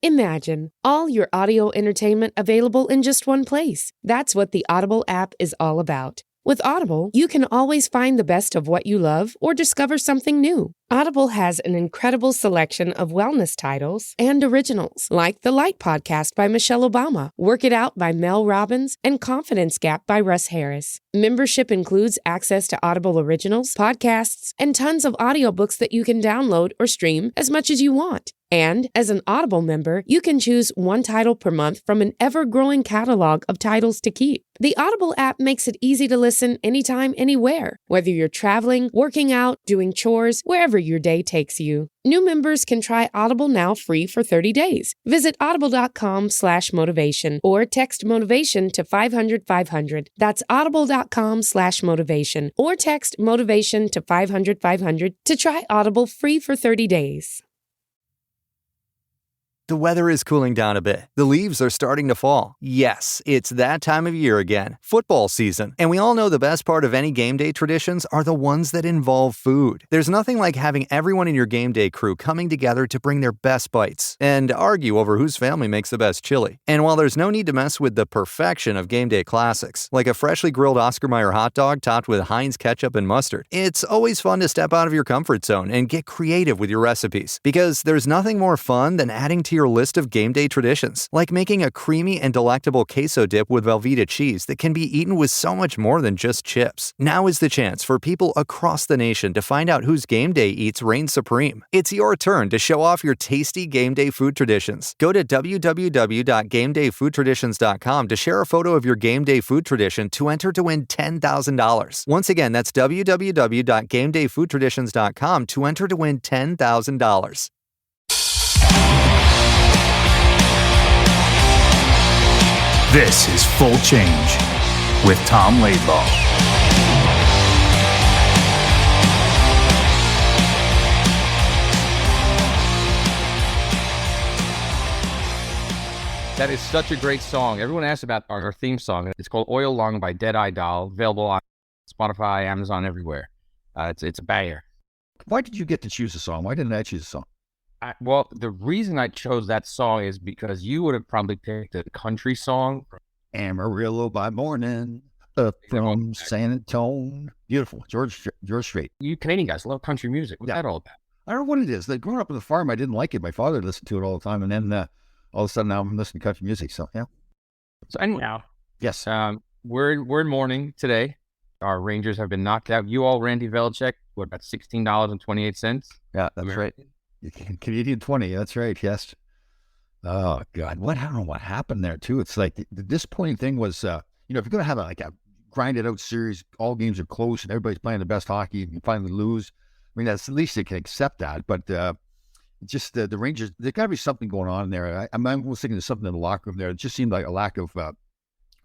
Imagine all your audio entertainment available in just one place. That's what the Audible app is all about. With Audible, you can always find the best of what you love or discover something new. Audible has an incredible selection of wellness titles and originals, like The Light Podcast by Michelle Obama, Work It Out by Mel Robbins, and Confidence Gap by Russ Harris. Membership includes access to Audible originals, podcasts, and tons of audiobooks that you can download or stream as much as you want. And as an Audible member, you can choose one title per month from an ever-growing catalog of titles to keep. The Audible app makes it easy to listen anytime, anywhere, whether you're traveling, working out, doing chores, wherever your day takes you. New members can try Audible now free for 30 days. Visit audible.com/motivation or text motivation to 500-500. That's audible.com/motivation or text motivation to 500-500 to try Audible free for 30 days. The weather is cooling down a bit. The leaves are starting to fall. Yes, it's that time of year again. Football season. And we all know the best part of any game day traditions are the ones that involve food. There's nothing like having everyone in your game day crew coming together to bring their best bites and argue over whose family makes the best chili. And while there's no need to mess with the perfection of game day classics, like a freshly grilled Oscar Mayer hot dog topped with Heinz ketchup and mustard, it's always fun to step out of your comfort zone and get creative with your recipes. Because there's nothing more fun than adding to your list of game day traditions, like making a creamy and delectable queso dip with Velveeta cheese that can be eaten with so much more than just chips. Now is the chance for people across the nation to find out whose game day eats reign supreme. It's your turn to show off your tasty game day food traditions. Go to www.gamedayfoodtraditions.com to share a photo of your game day food tradition to enter to win $10,000. Once again, that's www.gamedayfoodtraditions.com to enter to win $10,000. This is Full Change with Tom Laidlaw. That is such a great song. Everyone asks about our theme song. It's called Oil Lung by Dead Eye Doll, available on Spotify, Amazon, everywhere. It's a banger. Why did you get to choose a song? Why didn't I choose a song? Well, the reason I chose that song is because you would have probably picked a country song. Amarillo by morning, up from San Antonio. Beautiful. George Strait. You Canadian guys love country music. What's that all about? I don't know what it is. Like, growing up on the farm, I didn't like it. My father listened to it all the time. And then all of a sudden now I'm listening to country music. So, yeah. So anyhow, yes. We're in mourning today. Our Rangers have been knocked out. You all, Randy Velchek, what, about $16.28? Yeah, that's right. Canadian 20, that's right, yes. Oh, God. I don't know what happened there, too. It's like the disappointing thing was, if you're going to have a grinded-out series, all games are close, and everybody's playing the best hockey, and you finally lose. I mean, that's at least they can accept that. But just the Rangers, there's got to be something going on there. I was thinking there's something in the locker room there. It just seemed like a lack of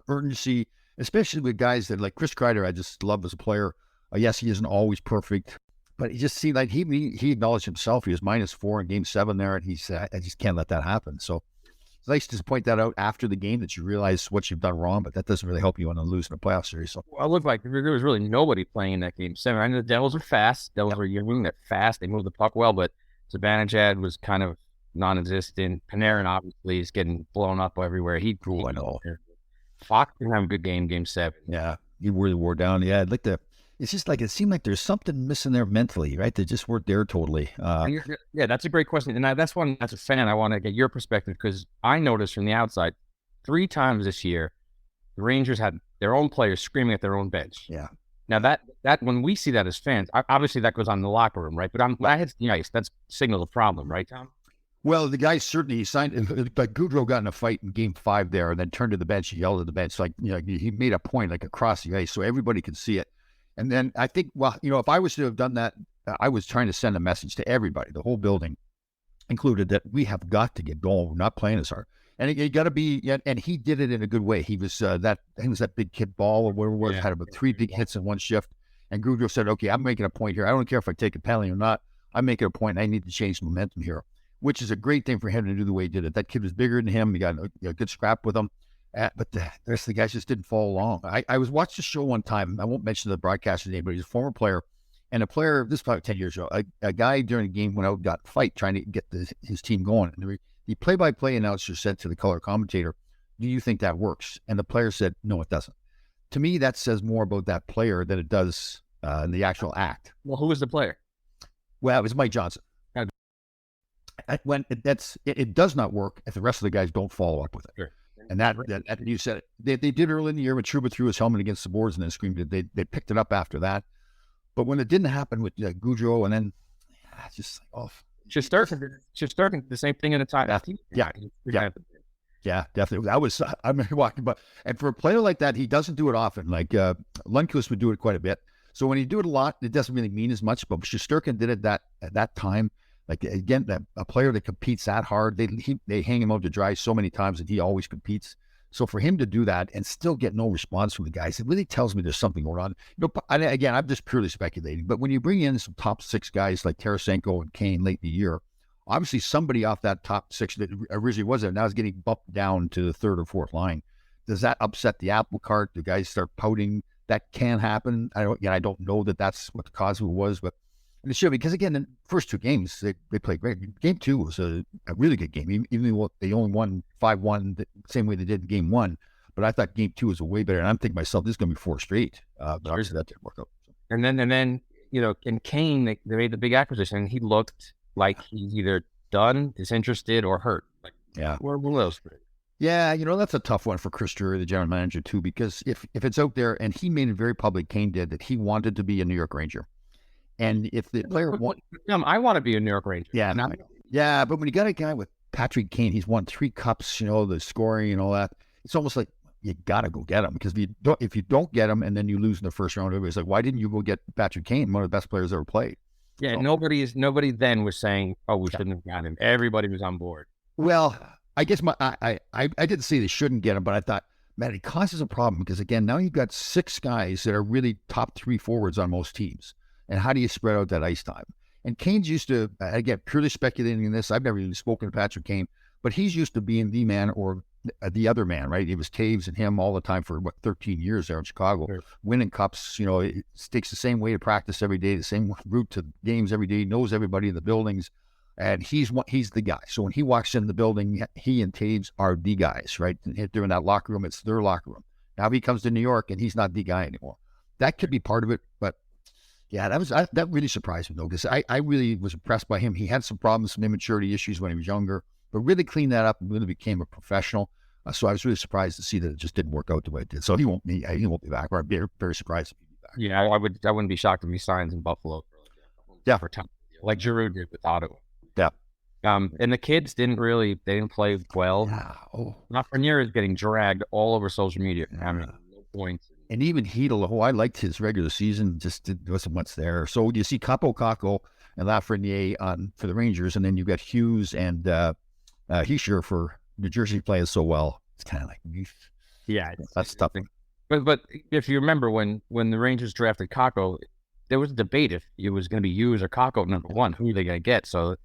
urgency, especially with guys that, like Chris Kreider, I just love as a player. Yes, he isn't always perfect. But it just seemed like he acknowledged himself. He was -4 in Game 7 there, and he said, I just can't let that happen. So it's nice to point that out after the game that you realize what you've done wrong, but that doesn't really help you when you lose in a playoff series. So, well, it looked like there was really nobody playing in that Game 7. I know the Devils are fast. Devils were young, they're fast. They move the puck well, but Zibanejad was kind of non-existent. Panarin obviously is getting blown up everywhere. He grew. I know. Fox didn't have a good Game 7. Yeah, he really wore down. Yeah, I'd like to. It's just like it seemed like there's something missing there mentally, right? They just weren't there totally. Yeah, that's a great question. And that's one, as a fan, I want to get your perspective because I noticed from the outside 3 times this year, the Rangers had their own players screaming at their own bench. Yeah. Now, that when we see that as fans, obviously that goes on in the locker room, right? But when I hit the ice, that's signal a problem, right, Tom? Well, the guy certainly signed, but Goudreau got in a fight in Game 5 there and then turned to the bench. He yelled at the bench. Like, he made a point like across the ice so everybody could see it. And then I think, if I was to have done that, I was trying to send a message to everybody, the whole building included, that we have got to get going. We're not playing as hard. And it got to be, and he did it in a good way. He was that big kid ball or whatever it was, had about 3 big hits in one shift. And Goudreau said, okay, I'm making a point here. I don't care if I take a penalty or not. I'm making a point and I need to change momentum here, which is a great thing for him to do the way he did it. That kid was bigger than him. He got a good scrap with him. But the rest of the guys just didn't follow along. I was watching a show one time. I won't mention the broadcaster's name, but he's a former player. And a player, this is probably 10 years ago, a guy during a game went out and got a fight trying to get his team going. And the play-by-play announcer said to the color commentator, "Do you think that works?" And the player said, "No, it doesn't." To me, that says more about that player than it does in the actual act. Well, who was the player? Well, it was Mike Johnson. When it does not work if the rest of the guys don't follow up with it. Sure. And that you said it. They did early in the year when Trouba threw his helmet against the boards and then screamed. They picked it up after that. But when it didn't happen with Goudreau, and then just like, Shesterkin did the same thing in the time. Yeah, definitely. I remember walking by, and for a player like that, he doesn't do it often. Like Lundqvist would do it quite a bit. So when you do it a lot, it doesn't really mean as much. But Shesterkin did it at that time. Like again, a player that competes that hard, they hang him out to dry so many times that he always competes. So for him to do that and still get no response from the guys, it really tells me there's something going on. Again, I'm just purely speculating. But when you bring in some top 6 guys like Tarasenko and Kane late in the year, obviously somebody off that top 6 that originally was there now is getting bumped down to the 3rd or 4th line. Does that upset the apple cart? Do guys start pouting? That can happen. I don't know that that's what the cause of it was, but it should, because again, in the first 2 games, they played great. Game 2 was a really good game, even though they only won 5-1 the same way they did in Game 1. But I thought Game 2 was a way better, and I'm thinking to myself, this is going to be 4 straight. But obviously that didn't work out. And then in Kane, they made the big acquisition, and he looked like he's either done, disinterested, or hurt. Like, yeah, where will those be? Yeah, that's a tough one for Chris Drury, the general manager, too, because if it's out there, and he made it very public, Kane did, that he wanted to be a New York Ranger. And if the player I want to be a New York Ranger. Yeah, but when you got a guy with Patrick Kane, he's won 3 cups, the scoring and all that. It's almost like you got to go get him, because if you don't get him and then you lose in the first round, everybody's like, why didn't you go get Patrick Kane, one of the best players ever played? Yeah, nobody then was saying, oh, we shouldn't have got him. Everybody was on board. Well, I guess I didn't say they shouldn't get him, but I thought, man, it causes a problem, because again, now you've got 6 guys that are really top 3 forwards on most teams. And how do you spread out that ice time? And Kane's used to, again, purely speculating in this. I've never even spoken to Patrick Kane, but he's used to being the man or the other man, right? It was Taves and him all the time for 13 years there in Chicago, sure. Winning cups. It takes the same way to practice every day, the same route to games every day, knows everybody in the buildings, and he's the guy. So when he walks in the building, he and Taves are the guys, right? And they're in that locker room. It's their locker room. Now he comes to New York and he's not the guy anymore. That could be part of it, but yeah, that really surprised me, though, because I really was impressed by him. He had some problems, some immaturity issues when he was younger, but really cleaned that up and really became a professional. So I was really surprised to see that it just didn't work out the way it did. So he won't be back. I'd be very surprised if he'd be back. Yeah, I wouldn't be shocked if he signs in Buffalo for time, like Giroux did with Ottawa. Yeah. And the kids didn't play well. Yeah. Oh. Lafreniere is getting dragged all over social media. I mean, no points. And even Hedel, I liked his regular season, just wasn't much there. So you see Capo Caco and Lafreniere for the Rangers, and then you got Hughes and Hischier for New Jersey playing so well. It's kind of like, yeah, that's tough. But if you remember when the Rangers drafted Caco, there was a debate if it was going to be Hughes or Caco number 1. Who are they going to get? So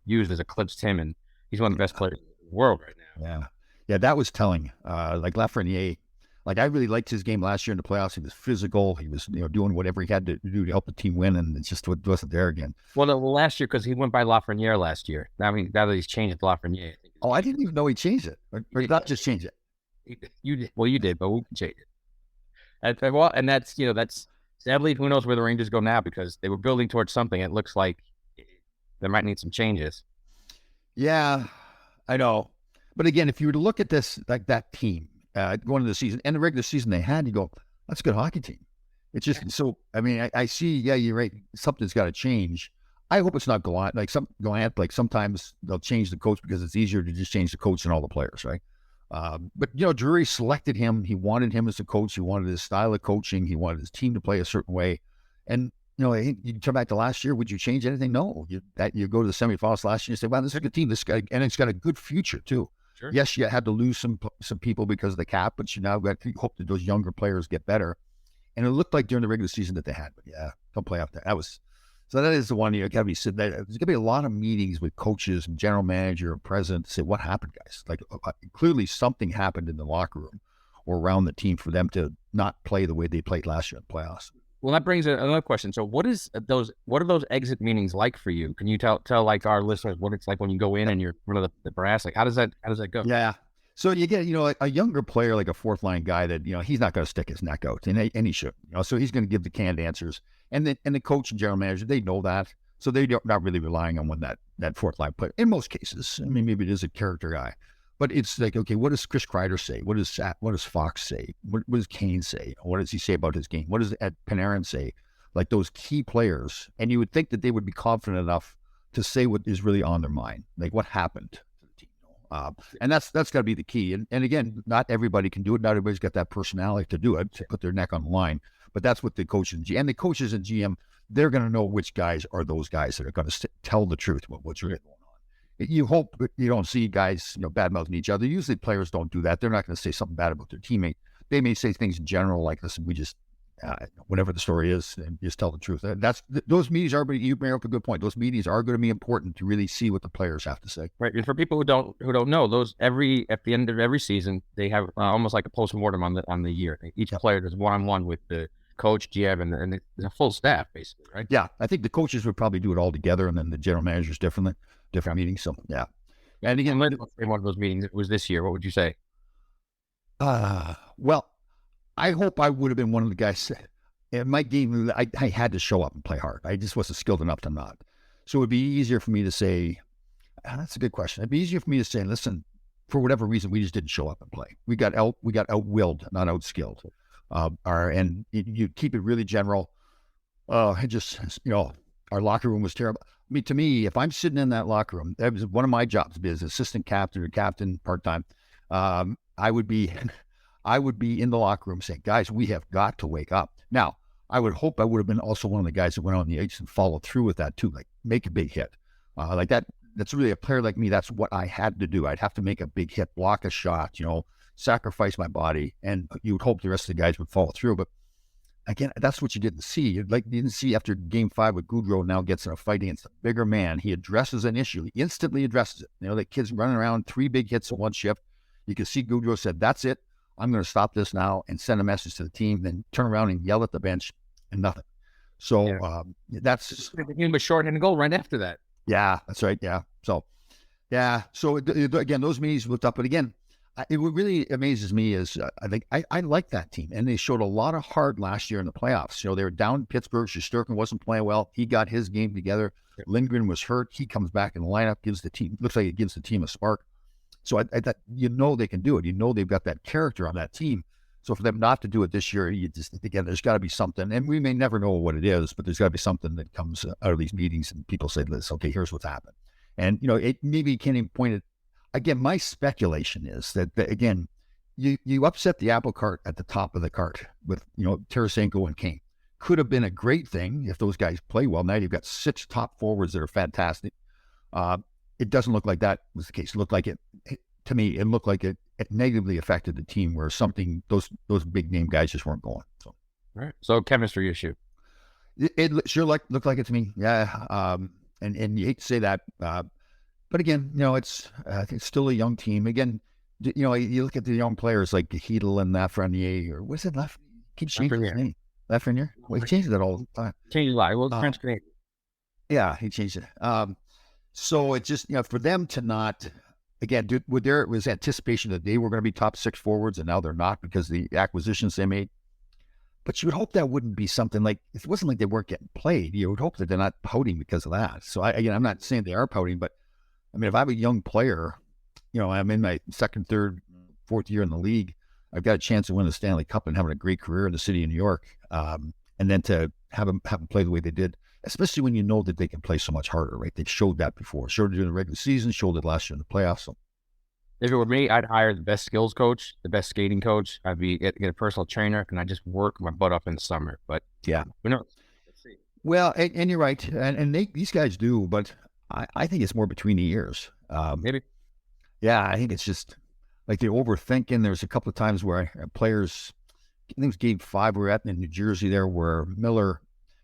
Hughes has eclipsed him, and he's one of the best players in the world right now. Yeah, that was telling. Like Lafreniere. Like, I really liked his game last year in the playoffs. He was physical. He was, doing whatever he had to do to help the team win, and it just wasn't there again. Well, last year, because he went by Lafreniere last year. I mean, now that he's changed it to Lafreniere. I didn't even know he changed it. Or did not just change it? You did. Well, you did, but we can change it. And that's sadly, who knows where the Rangers go now, because they were building towards something. It looks like they might need some changes. Yeah, I know. But again, if you were to look at this, like that team, going into the season and the regular season they had, you go, that's a good hockey team. It's just so. I mean, I see. Yeah, you're right. Something's got to change. I hope it's not Gallant. Like sometimes they'll change the coach because it's easier to just change the coach than all the players, right? But Drury selected him. He wanted him as a coach. He wanted his style of coaching. He wanted his team to play a certain way. And you turn back to last year. Would you change anything? No. You go to the semifinals last year and say, "Wow, this is a good team. This guy, and it's got a good future too." Sure. Yes, you had to lose some people because of the cap, but you now got to hope that those younger players get better. And it looked like during the regular season that they had, but yeah, don't play out there. That is the one you got to be sitting there. There's going to be a lot of meetings with coaches and general manager and president to say, what happened, guys? Like clearly something happened in the locker room or around the team for them to not play the way they played last year in the playoffs. Well, that brings another question. So what are those exit meetings like for you? Can you tell like our listeners what it's like when you go in and you're one of the brass? Like how does that go? Yeah. So you get, a younger player, like a fourth line guy that, he's not going to stick his neck out, and he should, so he's going to give the canned answers. And the coach and general manager, they know that. So they're not really relying on when that fourth line player, in most cases. I mean, maybe it is a character guy, but it's like, okay, what does Chris Kreider say? What does Fox say? What does Kane say? What does he say about his game? What does Ed Panarin say? Like those key players. And you would think that they would be confident enough to say what is really on their mind, like what happened to the team. And that's got to be the key. And again, not everybody can do it. Not everybody's got that personality to do it, to put their neck on the line. But that's what the coaches and the coaches and GM, they're going to know which guys are those guys that are going to tell the truth about what's really going on. You hope you don't see guys, bad-mouthing each other. Usually players don't do that. They're not going to say something bad about their teammate. They may say things in general like, listen, we just, whatever the story is, and just tell the truth. Those meetings you bring up a good point. Those meetings are going to be important to really see what the players have to say. Right. And for people who don't know, those at the end of every season, they have almost like a postmortem on the year. Each player does one-on-one with the coach, GM, and the full staff, basically, right? Yeah, I think the coaches would probably do it all together, and then the general managers different meetings. So yeah, and again, in one of those meetings, it was this year. What would you say? Well, I hope I would have been one of the guys. In my game, I had to show up and play hard. I just wasn't skilled enough to not. So it would be easier for me to say, that's a good question. It'd be easier for me to say, listen, for whatever reason, we just didn't show up and play. We got outwilled, not outskilled. And you keep it really general. Our locker room was terrible. I mean, to me, if I'm sitting in that locker room, that was one of my jobs, as assistant captain or captain part-time. I would be in the locker room saying, guys, we have got to wake up. Now, I would hope I would have been also one of the guys that went on the ice and followed through with that too, like make a big hit. Like that. That's really a player like me. That's what I had to do. I'd have to make a big hit, block a shot, sacrifice my body, and you would hope the rest of the guys would follow through. But again, that's what you didn't see. You didn't see after Game 5 with Goudreau now gets in a fight against a bigger man. He addresses an issue. He instantly addresses it. The kid's running around, 3 big hits in one shift. You can see Goudreau said, that's it. I'm going to stop this now and send a message to the team, then turn around and yell at the bench and nothing. So that's... But short-handed goal right after that. Yeah, that's right. Yeah. So, yeah. So again, those meetings looked up, but again, it really amazes me is I like that team, and they showed a lot of heart last year in the playoffs. They were down in Pittsburgh. Shesterkin wasn't playing well. He got his game together. Lindgren was hurt. He comes back in the lineup, looks like it gives the team a spark. So I thought, they can do it. They've got that character on that team. So for them not to do it this year, there's got to be something, and we may never know what it is, but there's got to be something that comes out of these meetings, and people say, "Listen, okay, here's what's happened," and it maybe can't even point it. Again, my speculation is that again, you upset the apple cart at the top of the cart with Tarasenko and Kane. Could have been a great thing if those guys play well. Now you've got 6 top forwards that are fantastic. It doesn't look like that was the case. It looked like it to me. It looked like it negatively affected the team where those big name guys just weren't going. So, right. So chemistry issue. It sure looked like it to me. Yeah. And you hate to say that, but again, it's still a young team. Again, you look at the young players like Hedl and Lafreniere, or what's it? Keep changing his name. Lafreniere. Well, he changes it all the time. Changes a lot. Well, French Canadian. Yeah, he changed it. So it's just for them to not. Again, there was anticipation that they were going to be top 6 forwards, and now they're not because of the acquisitions they made. But you would hope that wouldn't be something like, it wasn't like they weren't getting played. You would hope that they're not pouting because of that. So I'm not saying they are pouting, but I mean, if I'm a young player, I'm in my 2nd, 3rd, 4th year in the league, I've got a chance to win the Stanley Cup and having a great career in the city of New York. And then to have them play the way they did, especially when you know that they can play so much harder, right? They've showed that before. Showed it during the regular season, showed it last year in the playoffs. So. If it were me, I'd hire the best skills coach, the best skating coach. I'd get a personal trainer, and I just work my butt off in the summer. But yeah, who knows? Let's see. Well, and you're right, and these guys do, but I think it's more between the ears. Maybe. Yeah, I think it's just like they're overthinking. There's a couple of times where players, I think it was Game 5 we were at in New Jersey there, where Miller,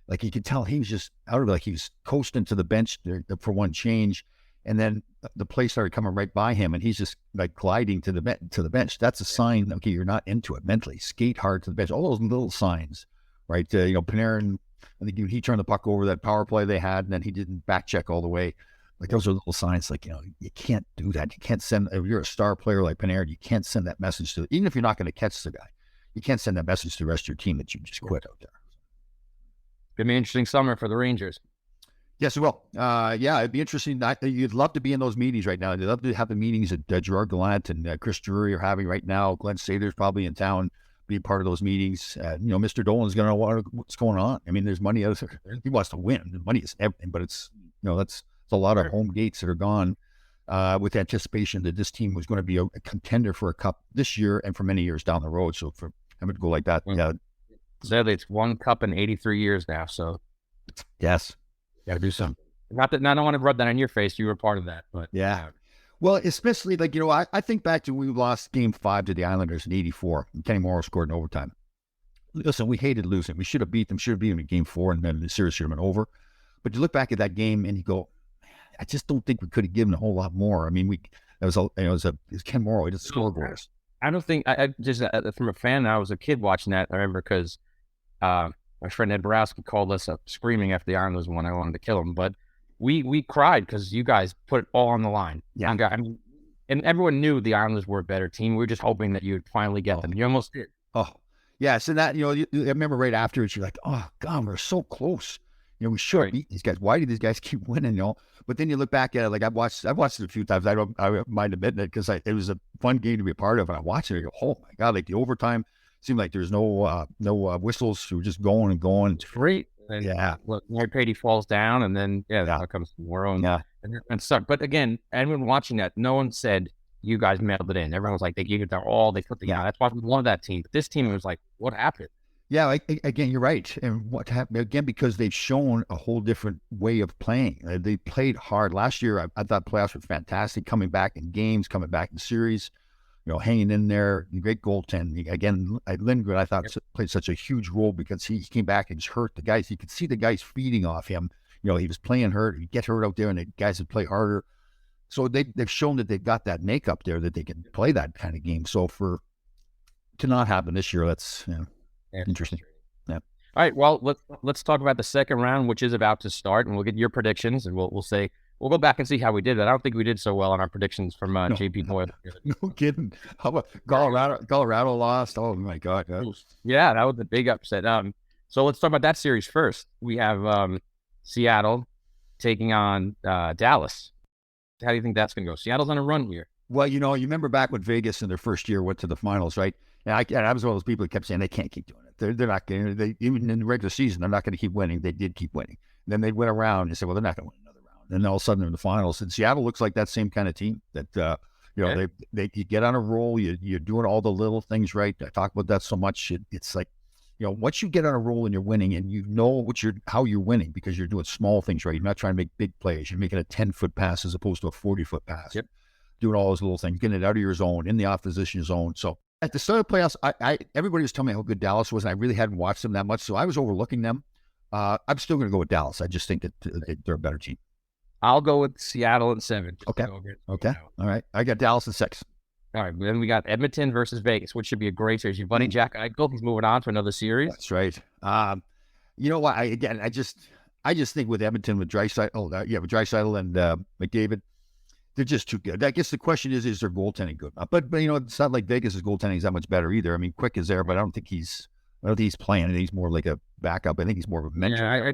like you could tell he was just out of it, like he was coasting to the bench for one change, and then the play started coming right by him, and he's just like gliding to the bench. That's a sign, okay, you're not into it mentally. Skate hard to the bench. All those little signs right? Panarin, I think he turned the puck over that power play they had, and then he didn't back check all the way. Like those are little signs, like, you can't do that. You can't send, if you're a star player like Panarin, you can't send that message to, even if you're not going to catch the guy, you can't send that message to the rest of your team that you just quit out there. Gonna be an interesting summer for the Rangers. Yes, it will. Yeah, it'd be interesting. You'd love to be in those meetings right now. You'd love to have the meetings that Gerard Gallant and Chris Drury are having right now. Glenn Sather's probably in town, be part of those meetings. Mr. Dolan's going to know what's going on. I mean, there's money out there. He wants to win. The money is everything, but it's a lot of home gates that are gone with anticipation that this team was going to be a contender for a cup this year and for many years down the road. So for him to go like that, yeah. Sadly, it's one cup in 83 years now. So yes, got to do something. Not that I don't want to rub that on your face. You were part of that, but yeah. Well, especially like, I think back to when we lost Game 5 to the Islanders in '84. And Kenny Morrow scored in overtime. Listen, we hated losing. We should have beat them. Should have beat them in Game 4, and then the series should have been over. But you look back at that game and you go, I just don't think we could have given a whole lot more. I mean, it was Ken Morrow. He didn't score goals. I don't think I just from a fan. I was a kid watching that. I remember because my friend Ed Borowski called us up screaming after the Islanders won. I wanted to kill him, but we cried because you guys put it all on the line. Yeah, I mean, and everyone knew the Islanders were a better team. We were just hoping that you'd finally get them. You almost did. Oh, yes, and that I remember right afterwards, you're like, oh God, we're so close. We should beat these guys. Why do these guys keep winning? But then you look back at it, like I've watched it a few times. I don't mind admitting it because it was a fun game to be a part of, and I watched it. I go, oh my God! Like the overtime seemed like there's no whistles. We were just going and going. It's great. And yeah. Look, Mary Pady falls down, and then out comes Morrow. And suck. But again, everyone watching that, no one said you guys mailed it in. Everyone was like, they gave it their all. They put the That's why we won that team. But this team was like, what happened? Yeah, again, you're right. And what happened, again, because they've shown a whole different way of playing. They played hard. Last year, I thought playoffs were fantastic, coming back in games, coming back in series, hanging in there. Great goaltending. Again, Lindgren, I thought, played such a huge role because he came back and just hurt the guys. You could see the guys feeding off him. He was playing hurt. He'd get hurt out there, and the guys would play harder. So they've shown that they've got that makeup there, that they can play that kind of game. So to not happen this year, that's... interesting. Yeah. All right. Well, let's talk about the second round, which is about to start, and we'll get your predictions, and we'll go back and see how we did. But I don't think we did so well on our predictions from JP Boyle. No kidding. How about Colorado lost? Oh my God. Yeah, that was a big upset. So let's talk about that series first. We have Seattle taking on Dallas. How do you think that's going to go? Seattle's on a run here. Well, you remember back when Vegas in their first year went to the finals, right? And I was one of those people who kept saying they can't keep doing it. They're not going to, even in the regular season, they're not going to keep winning. They did keep winning. And then they went around and said, well, they're not going to win another round. And all of a sudden they're in the finals. And Seattle looks like that same kind of team that, they you get on a roll, you're doing all the little things right. I talk about that so much. It's like, once you get on a roll and you're winning and how you're winning because you're doing small things right. You're not trying to make big plays. You're making a 10-foot pass as opposed to a 40-foot pass. Yep. Doing all those little things, getting it out of your zone, in the opposition zone. So at the start of the playoffs, everybody was telling me how good Dallas was, and I really hadn't watched them that much, so I was overlooking them. I'm still going to go with Dallas. I just think that they're a better team. I'll go with Seattle in 7. Okay. All right. I got Dallas in 6. All right. Then we got Edmonton versus Vegas, which should be a great series. Your buddy Jack Eichel, he's moving on to another series. That's right. You know what? I just think with Edmonton, with Draisaitl, with Draisaitl and McDavid, they're just too good. I guess the question is their goaltending good? But it's not like Vegas' goaltending is that much better either. I mean, Quick is there, but I don't think he's playing. I think he's more like a backup. I think he's more of a mentor.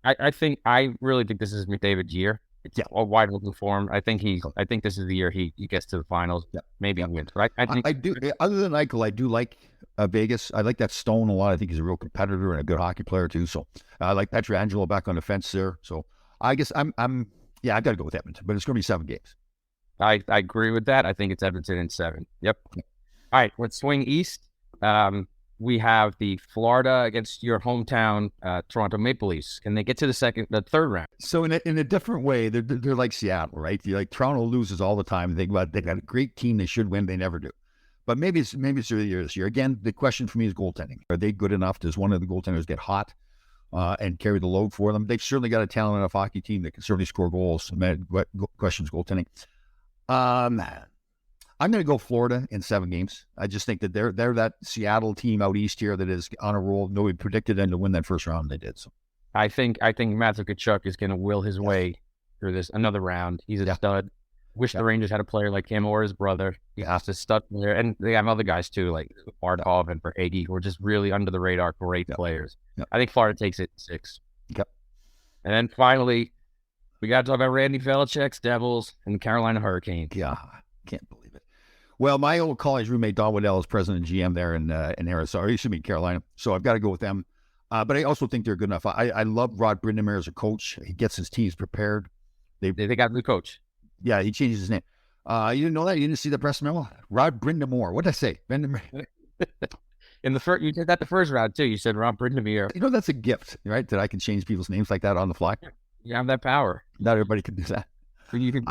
I really think this is McDavid's year. It's all wide open for him. I think this is the year he gets to the finals. Yeah. Maybe wins. Right? I do. Other than Eichel, I do like Vegas. I like that Stone a lot. I think he's a real competitor and a good hockey player too. So I like Pietrangelo back on the fence there. So I guess I got to go with Edmonton, but it's going to be 7 games. I agree with that. I think it's Edmonton in 7. Yep. All right, let's swing east. We have the Florida against your hometown Toronto Maple Leafs. Can they get to the third round? So in a different way, they're like Seattle, right? Toronto loses all the time. They got a great team. They should win. They never do. But maybe it's their year this year. Again, the question for me is goaltending. Are they good enough? Does one of the goaltenders get hot and carry the load for them? They've certainly got a talented enough hockey team that can certainly score goals. Questions goaltending. I I'm going to go Florida in 7 games. I just think that they're that Seattle team out east here that is on a roll. Nobody predicted them to win that first round. They did. So I think Matthew Tkachuk is going to will his way through this another round. He's a stud. Wish the Rangers had a player like him or his brother. He's just a stud player. And they have other guys too, like Bardov and Verhaeghe, who are just really under the radar, great players. I think Florida takes it in 6. Yep. And then finally, we got to talk about Randy Belichick's Devils and the Carolina Hurricanes. Yeah, can't believe it. Well, my old college roommate, Don Waddell, is president and GM there in Arizona. He should be in Carolina. So I've got to go with them. But I also think they're good enough. I love Rod Brind'Amour as a coach. He gets his teams prepared. They got a new coach. Yeah, he changes his name. You didn't know that? You didn't see the press memo? Rod Brind'Amour. What did I say? In the first, you did that the first round too. You said Rod Brind'Amour. You know, that's a gift, right? That I can change people's names like that on the fly. You have that power. Not everybody can do that. So you can.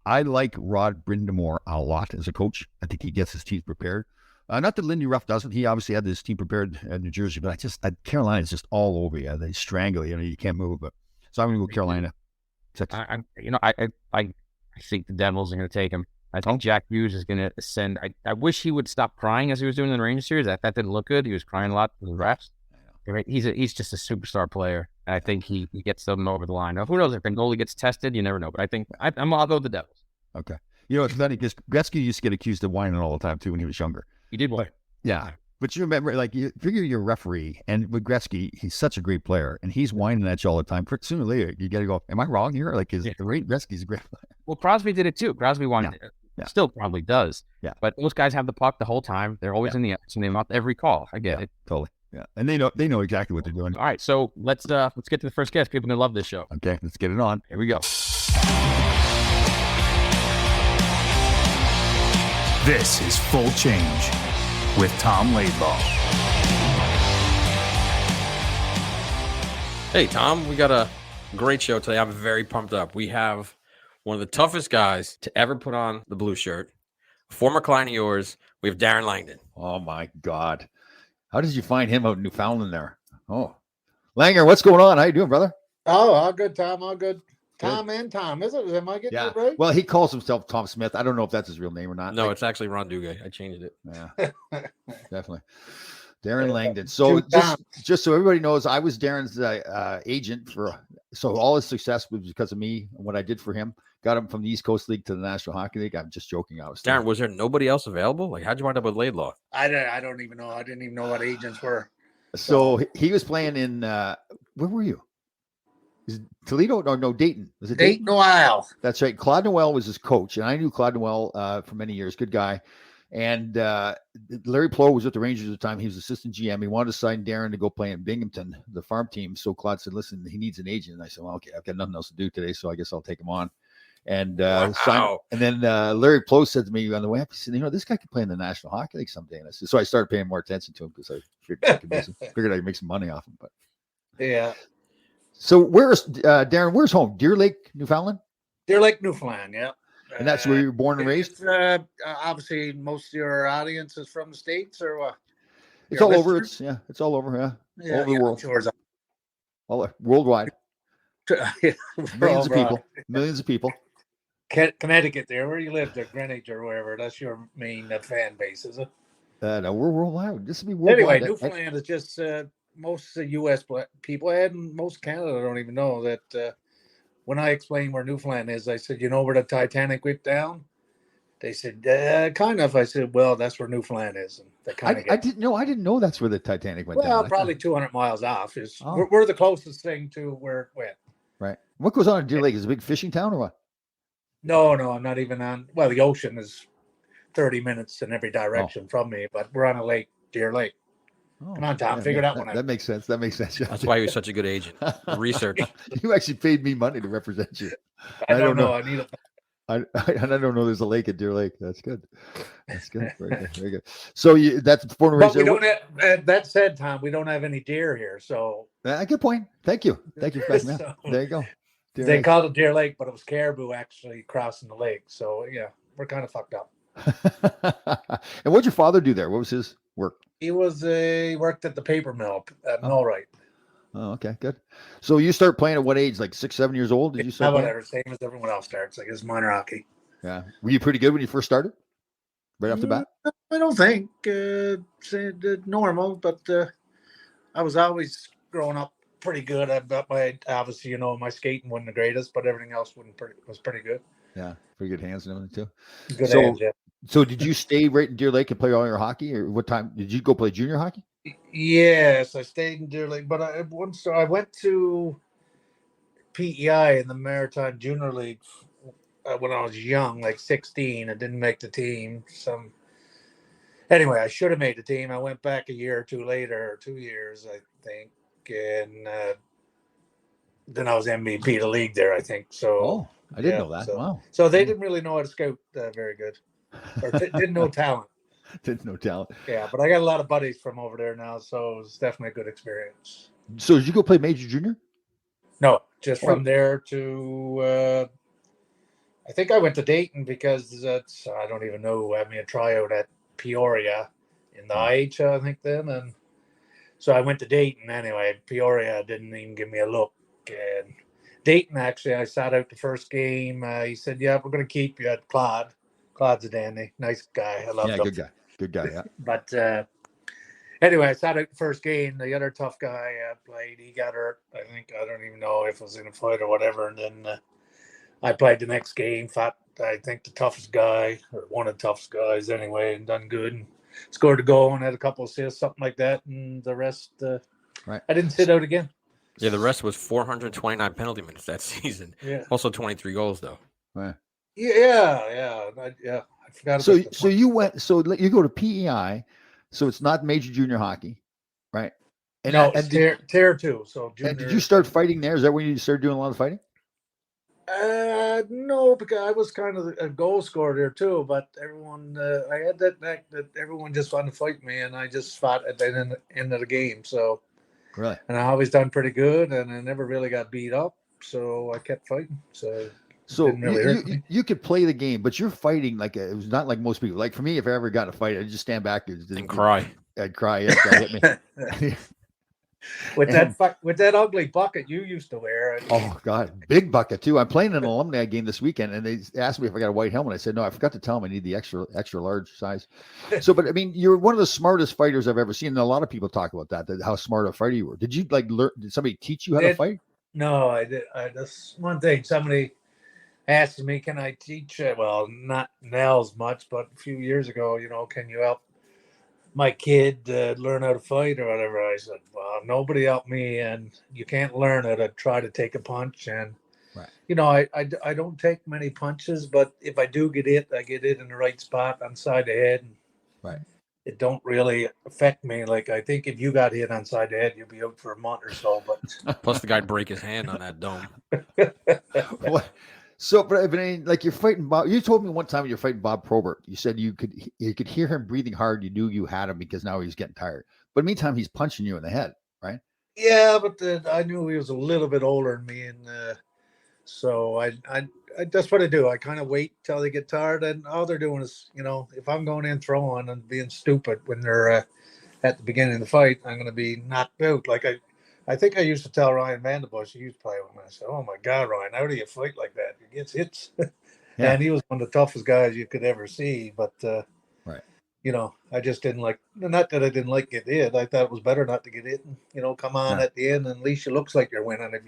I like Rod Brind'Amour a lot as a coach. I think he gets his teams prepared. Not that Lindy Ruff doesn't. He obviously had his team prepared at New Jersey, but Carolina is just all over you. They strangle you. You can't move. But so I'm going to go Carolina. I think the Devils are going to take him. I think Jack Hughes is going to ascend. I wish he would stop crying as he was doing in the Rangers series. That didn't look good. He was crying a lot for the refs. He's just a superstar player, and I think he gets them over the line. Now, who knows if the goalie gets tested? You never know. But I think I'll go with the Devils. Okay. You know, it's funny because Gretzky used to get accused of whining all the time too when he was younger. He did whine. Yeah. But you remember, like, you figure you're a referee, and with Gretzky, he's such a great player, and he's whining at you all the time. Sooner or later, you got to go, am I wrong here? Like, Gretzky's a great player. Well, Crosby did it too. Crosby whined. Yeah. Still probably does. Yeah. But those guys have the puck the whole time. They're always in the action. They mouth every call. I get it. Totally. Yeah. And they know exactly what they're doing. All right. So let's get to the first guest. People are going to love this show. Okay. Let's get it on. Here we go. This is Full Change with Tom Laidlaw. Hey, Tom, we got a great show today. I'm very pumped up. We have one of the toughest guys to ever put on the blue shirt, a former client of yours. We have Darren Langdon. Oh, my God. How did you find him out in Newfoundland there? Oh, Langer, what's going on? How you doing, brother? Oh, all good, Tom. All good. Tom and Tom, is it? Am I getting it right? Well, he calls himself Tom Smith. I don't know if that's his real name or not. No, it's actually Ron Duguay. I changed it. Yeah, definitely. Darren Langdon. So just so everybody knows, I was Darren's agent so all his success was because of me and what I did for him. Got him from the East Coast League to the National Hockey League. I'm just joking. Darren, was there nobody else available? Like, how'd you wind up with Laidlaw? I don't even know. I didn't even know what agents were. So he was playing in where were you? Is it Toledo? No, Dayton. Was it Dayton, Ohio? That's right. Claude Noel was his coach, and I knew Claude Noel for many years. Good guy. And Larry Plow was with the Rangers at the time. He was assistant GM. He wanted to sign Darren to go play in Binghamton, the farm team. So Claude said, "Listen, he needs an agent." And I said, "Well, okay, I've got nothing else to do today, so I guess I'll take him on." And then Larry Plow said to me on the way up, he said, "This guy could play in the National Hockey League someday." And I said, so I started paying more attention to him because I figured I could make some money off him. But yeah. So where's Darren? Where's home? Deer Lake, Newfoundland. Deer Lake, Newfoundland. Yeah. And that's where you were born and raised? Obviously, most of your audience is from the States, or what? It's all over. It's all over. Yeah, all over the world. Sure. All worldwide. Millions of people. Connecticut, there, where you live, there, Greenwich or wherever. That's your main fan base, is it? No, we're worldwide. This would be worldwide. Anyway, Newfoundland is just most U.S. people and most Canada don't even know that. When I explained where Newfoundland is, I said, where the Titanic went down? They said, kind of. I said, well, that's where Newfoundland is. And I didn't know that's where the Titanic went down. Well, probably 200 miles off. We're the closest thing to where it went. Right. What goes on in Deer Lake? Is it a big fishing town or what? No, I'm not even on. Well, the ocean is 30 minutes in every direction from me, but we're on a lake, Deer Lake. Oh, come on, Tom, figure that one out. That makes sense. That's why you're such a good agent. Research. You actually paid me money to represent you. I don't know. I need I don't know there's a lake at Deer Lake. That's good. Very good. Very good. So that's born and raised. We don't have, that said, Tom, we don't have any deer here. So good point. Thank you for backing up. There you go. They called it Deer Lake, but it was caribou actually crossing the lake. So yeah, we're kind of fucked up. And what'd your father do there? What was his work? He worked at the paper mill at Millwright. Oh, okay, good. So you start playing at what age? Like 6, 7 years old? Did you start? Whatever, same as everyone else starts. Like it's minor hockey. Yeah. Were you pretty good when you first started? right off the bat? I don't think normal, but I was always growing up pretty good. Obviously, my skating wasn't the greatest, but everything else was pretty good. Yeah, pretty good hands and everything too. Good So, hands, yeah. so did you stay right in Deer Lake and play all your hockey, or what time did you go play junior hockey? Yes, I stayed in Deer Lake, but I went to PEI in the Maritime Junior League when I was young, like 16. I didn't make the team. Anyway, I should have made the team. I went back a year or two later, 2 years, I think, and then I was MVP of the league there, I think. So, I didn't know that. Wow. So they didn't really know how to scout very good, or didn't know talent. Didn't know talent. Yeah, but I got a lot of buddies from over there now, so it was definitely a good experience. So did you go play major junior? No, just from there to I think I went to Dayton because I don't even know who had me a tryout at Peoria in the IHL, I think then, and so I went to Dayton anyway. Peoria didn't even give me a look, and Dayton actually I sat out the first game. He said, "Yeah, we're going to keep you at Claude." Claude's a dandy, nice guy. I love him. Yeah, good guy. Yeah. But anyway, I sat out the first game. The other tough guy played. He got hurt. I don't even know if it was in a fight or whatever. And then I played the next game. Fought, I think, the toughest guy, or one of the toughest guys anyway, and done good. And scored a goal and had a couple of assists, something like that. And the rest, right. I didn't sit out again. Yeah, the rest was 429 penalty minutes that season. Yeah. Also 23 goals, though. Right. Yeah. I forgot. So you went. So you go to PEI. So it's not major junior hockey, right? And no, it's tier 2. So junior. And did you start fighting there? Is that when you started doing a lot of fighting? No, because I was kind of a goal scorer there too. But everyone, I had that everyone just wanted to fight me, and I just fought at the end of the game. So, really, and I always done pretty good, and I never really got beat up. So I kept fighting. So really you could play the game, but you're fighting like it was not like most people. Like for me, if I ever got in a fight, I'd just stand back and cry. I'd cry. Yeah, hit me. With that ugly bucket you used to wear. Oh God, big bucket too. I'm playing an alumni game this weekend, and they asked me if I got a white helmet. I said no. I forgot to tell them I need the extra large size. So, but I mean, you're one of the smartest fighters I've ever seen, and a lot of people talk about that how smart a fighter you were. Did you learn? Did somebody teach you how to fight? No, I did. That's one thing. Somebody asked me, "Can I teach?" Well, not now as much, but a few years ago, can you help my kid learn how to fight or whatever? I said, well, nobody helped me, and you can't learn how to try to take a punch. And right. I don't take many punches, but if I do get it, I get it in the right spot on side the head. And right. It don't really affect me. Like I think if you got hit on side the head, you'll be out for a month or so. But plus the guy break his hand on that dome. What? So, but I mean, like you're fighting Bob. You told me one time when you're fighting Bob Probert, you said you could hear him breathing hard. You knew you had him because now he's getting tired. But meantime, he's punching you in the head, right? Yeah, but I knew he was a little bit older than me, and so I that's what I do. I kind of wait till they get tired, and all they're doing is, if I'm going in throwing and being stupid when they're at the beginning of the fight, I'm going to be knocked out. Like I think I used to tell Ryan Vanderbush, he used to play with me. I said, "Oh my God, Ryan, how do you fight like that? He gets hits." Yeah. And he was one of the toughest guys you could ever see. But right, I just didn't like. Not that I didn't like get hit. I thought it was better not to get hit. And, come on at the end, and at least it looks like you're winning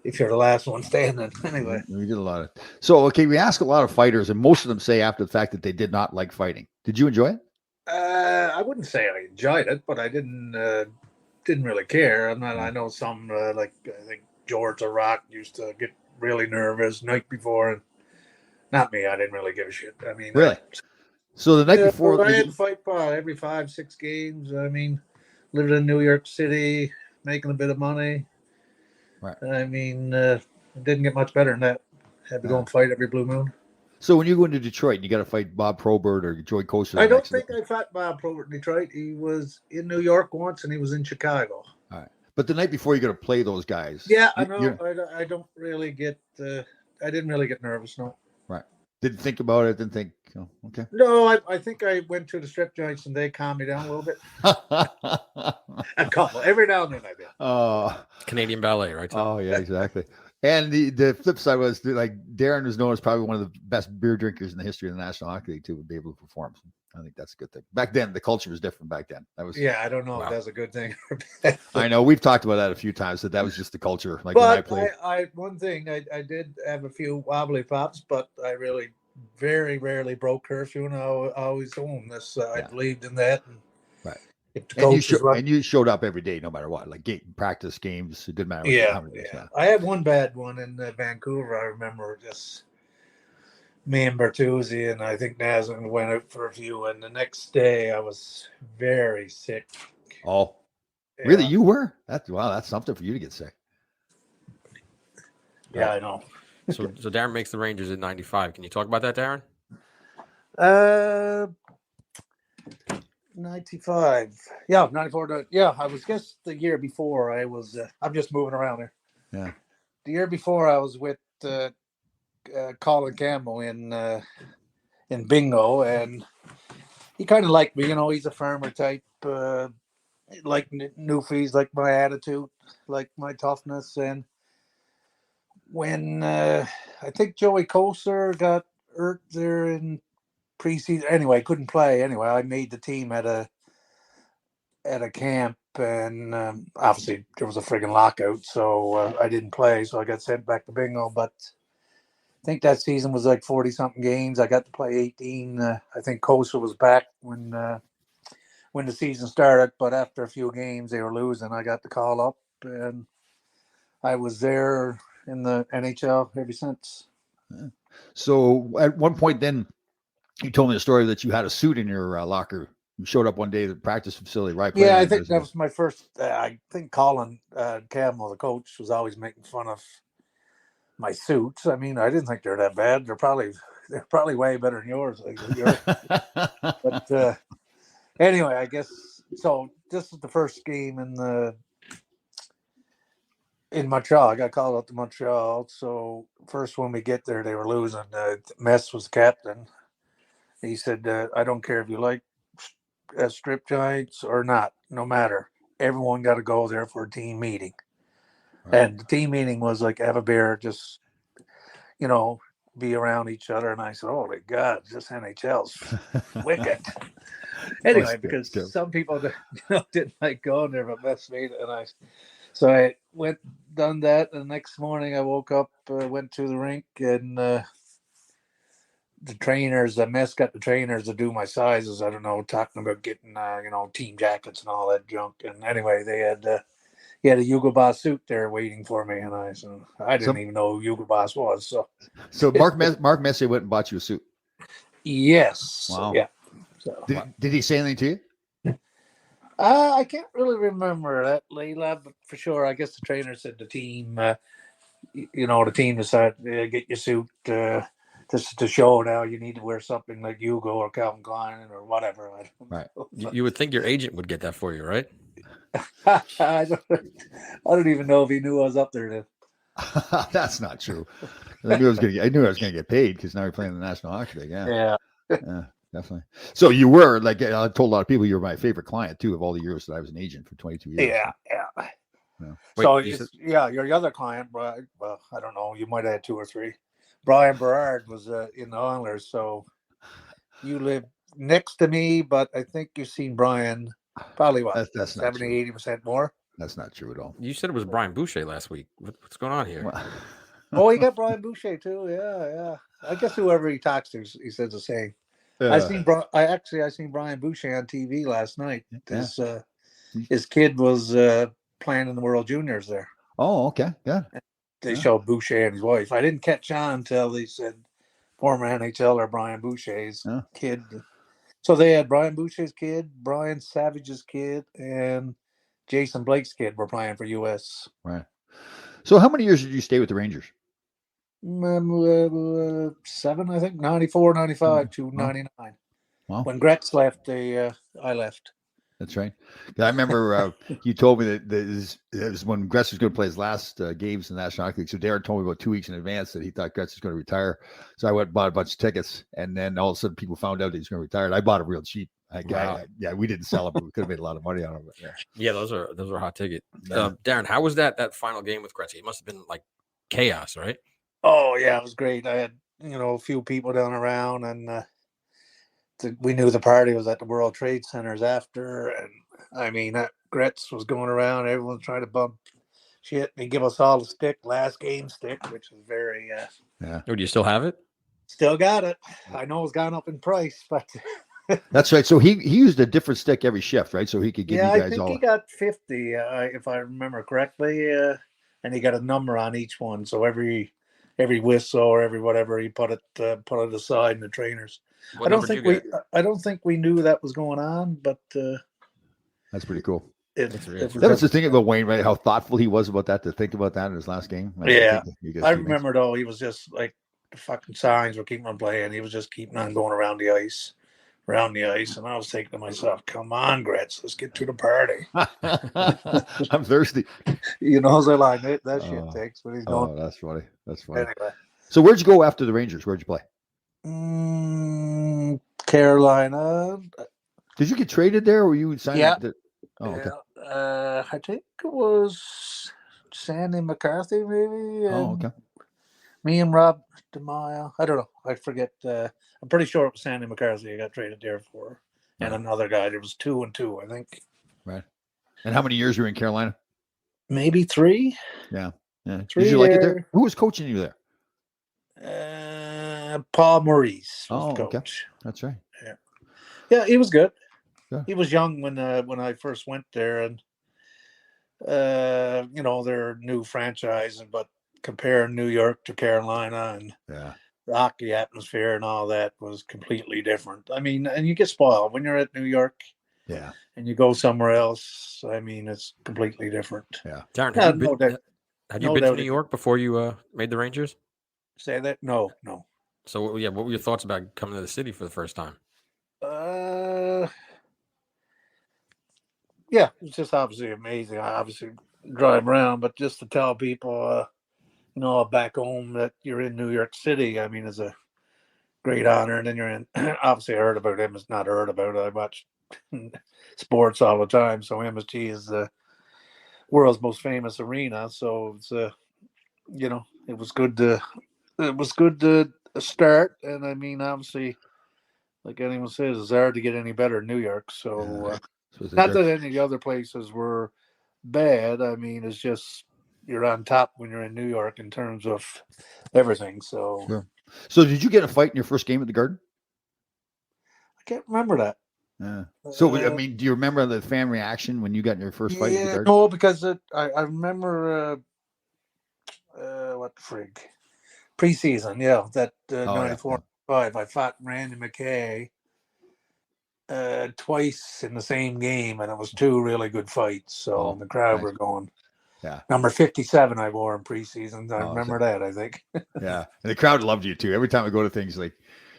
if you're the last one standing. Anyway, we did a lot of. So okay, we ask a lot of fighters, and most of them say after the fact that they did not like fighting. Did you enjoy it? I wouldn't say I enjoyed it, but I didn't really care. I know some like I think George the Rock used to get really nervous night before, and not me. I didn't really give a shit. I mean, really. So the night before, I had to fight every 5-6 games. I mean, living in New York City, making a bit of money. Right. I mean, it didn't get much better than that. Had to go and fight every blue moon. So when you go into Detroit, and you got to fight Bob Probert or Joey Costa. I don't think I fought Bob Probert in Detroit. He was in New York once, and he was in Chicago. All right, but the night before, you got to play those guys. Yeah, I know. I don't really get. I didn't really get nervous. No. Right. Didn't think about it. Didn't think. Oh, okay. No, I think I went to the strip joints and they calmed me down a little bit. A couple every now and then I did. Canadian ballet, right? Oh yeah, exactly. And the flip side was like Darren was known as probably one of the best beer drinkers in the history of the National Hockey League too, would be able to perform. I think that's a good thing. Back then, the culture was different. Back then, that was Yeah, I don't know if that's a good thing or bad. I know we've talked about that a few times. That was just the culture. Like when I But played. one thing I did have a few wobbly pops, but I really very rarely broke curfew, and I always owned this. I believed in that. And right. If the coach And you showed up every day, no matter what. Like practice games, it didn't matter. Yeah. I had one bad one in Vancouver. I remember just me and Bertuzzi and I think Nazan went out for a few, and the next day I was very sick. Oh, really? You were? That's something for you to get sick. Yeah, I know. So Darren makes the Rangers in '95. Can you talk about that, Darren? 95. Yeah, 94. Yeah, I was just the year before. I was. I'm just moving around here. Yeah. The year before, I was with Colin Campbell in bingo, and he kind of liked me. You know, he's a farmer type. Like Newfies, like my attitude, like my toughness, and when I think Joey Koser got hurt there in preseason. Anyway, couldn't play. Anyway, I made the team at a camp, and obviously there was a friggin' lockout, so I didn't play. So I got sent back to bingo. But I think that season was like 40-something games. I got to play 18. I think Koser was back when the season started, but after a few games they were losing. I got the call up, and I was there in the NHL ever since. So at one point, then you told me the story that you had a suit in your locker. You showed up one day at the practice facility, right? Yeah, I think that was my first. I think Colin Campbell, the coach, was always making fun of my suits. I mean, I didn't think they're that bad. They're probably way better than yours. But anyway, I guess so. This is the first game in Montreal. I got called up to Montreal. So first when we get there, they were losing. Mess was the captain. He said, I don't care if you like strip joints or not, no matter. Everyone got to go there for a team meeting. Right. And the team meeting was like, have a beer, just, be around each other. And I said, holy God, this NHL's wicked. Anyway, because some people didn't like going there, but Mess made it. So I done that. And the next morning I woke up, went to the rink, and the trainers, Mess got the trainers to do my sizes. I don't know, talking about getting, team jackets and all that junk. And anyway, he had a Hugo Boss suit there waiting for me. And I didn't even know who Hugo Boss was. So Mark Messier went and bought you a suit. Yes. Wow. Yeah. So did he say anything to you? I can't really remember that, Leila, but for sure, I guess the trainer said the team, the team decided get your suit. This is the show now. You need to wear something like Hugo or Calvin Klein or whatever. Right. You would think your agent would get that for you, right? I don't even know if he knew I was up there then. That's not true. I knew I was going to get paid because now you're playing in the National Hockey League. Yeah. Yeah. Definitely. So you were, like, I told a lot of people you were my favorite client too of all the years that I was an agent for 22 years. Yeah. Wait, so your other client, well, I don't know, you might have had 2 or 3. Brian Berard was in the Oilers, so you live next to me, but I think you've seen Brian probably what, that's 70-80% more. That's not true at all. You said it was Brian Boucher last week. What's going on here? Oh, he got Brian Boucher too. Yeah. I guess whoever he talks to, he says the same. I seen Brian Boucher on TV last night. His kid was playing in the World Juniors there. Oh, okay, yeah. They showed Boucher and his wife. I didn't catch on until they said former NHLer Brian Boucher's kid. So they had Brian Boucher's kid, Brian Savage's kid, and Jason Blake's kid were playing for US. Right. So how many years did you stay with the Rangers? 7, I think, 94, 95 to 99. Wow. When Gretz left, I left. That's right. I remember you told me that it was when Gretz was going to play his last games in the National Hockey League. So Darren told me about 2 weeks in advance that he thought Gretz was going to retire. So I went and bought a bunch of tickets, and then all of a sudden people found out that he was going to retire. And I bought it real cheap. We didn't sell it, but we could have made a lot of money on it. Yeah, those are hot ticket. Darren, how was that final game with Gretz? It must have been like chaos, right? Oh yeah, it was great. I had a few people down around, and we knew the party was at the World Trade Centers after, and I mean that Gretz was going around. Everyone's trying to bump shit. They give us all the stick, last game stick, which is very. Yeah. Oh, do you still have it? Still got it. I know it's gone up in price, but That's right. So he used a different stick every shift, right? So he could give yeah, you I guys think all. he got 50, if I remember correctly, and he got a number on each one. So every whistle or every whatever, he put it aside in the trainers. What I don't number did think you get? I don't think we knew that was going on, but That's pretty cool. it That's was That was the thing about Wayne, right? How thoughtful he was about that, to think about that in his last game. Yeah. I remember. remember though, he was just like the fucking signs were keeping on playing. He was just keeping on going around the ice, and I was thinking to myself, "Come on, Gretz, let's get to the party." I'm thirsty. As I like that shit takes, but he's going That's funny. That's funny. anyway. So where'd you go after the Rangers? Where'd you play? Carolina. Did you get traded there, or were you signed? Yeah. Oh, okay. Yeah. I think it was Sandy McCarthy, maybe. Oh, okay. Me and Rob DeMaio. I don't know. I forget. I'm pretty sure it was Sandy McCarthy I got traded there for. And another guy. There was 2 and 2, I think. Right. And how many years were you in Carolina? Maybe 3. Yeah. 3 Did you like it there? Who was coaching you there? Paul Maurice was Oh, the okay. coach. That's right. Yeah, he was good. Yeah. He was young when I first went there, and they're a new franchise, but comparing New York to Carolina and Yeah. the hockey atmosphere and all that was completely different. I mean, and you get spoiled when you're at New York. Yeah. And you go somewhere else. I mean, it's completely different. Yeah. Darren, Yeah, had you no been, doubt. had you No been to doubt New it- York before you made the Rangers? Say that? No. So what were your thoughts about coming to the city for the first time? Yeah, it's just obviously amazing. I obviously drive around, but just to tell people, back home that you're in New York City, I mean, it's a great honor. And then you're in, obviously I heard about him. It's not heard about it. I watch sports all the time. So MSG is the world's most famous arena. So it's, it was good to start. And I mean, obviously, like anyone says, it's hard to get any better in New York. So, not that any of the other places were bad. I mean, it's just you're on top when you're in New York in terms of everything. So, Sure. So did you get a fight in your first game at the Garden? I can't remember that. Yeah. So I mean, do you remember the fan reaction when you got in your first fight at the Garden? No, because I remember what the frig preseason. Yeah, that 94-5. I fought Randy McKay twice in the same game, and it was 2 really good fights. So the crowd were going. Yeah. Number 57 I wore in preseason. I remember that, I think. Yeah. And the crowd loved you too. Every time I go to things like,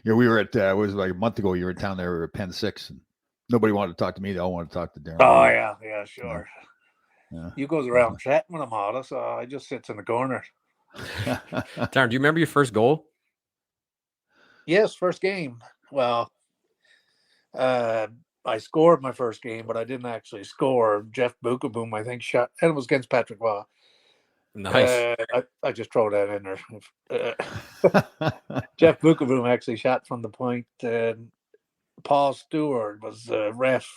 we were at, it was like a month ago, you were in town there, we were at Penn 6, and nobody wanted to talk to me. They all wanted to talk to Darren. Oh, yeah, sure. Yeah. You goes around chatting with them all, so I just sits in the corner. Darren, do you remember your first goal? Yes, first game. Well, I scored my first game, but I didn't actually score. Jeff Bukaboom, I think, shot, and it was against Patrick Waugh. Nice. I just throw that in there. Jeff Bukaboom actually shot from the point. Paul Stewart was ref.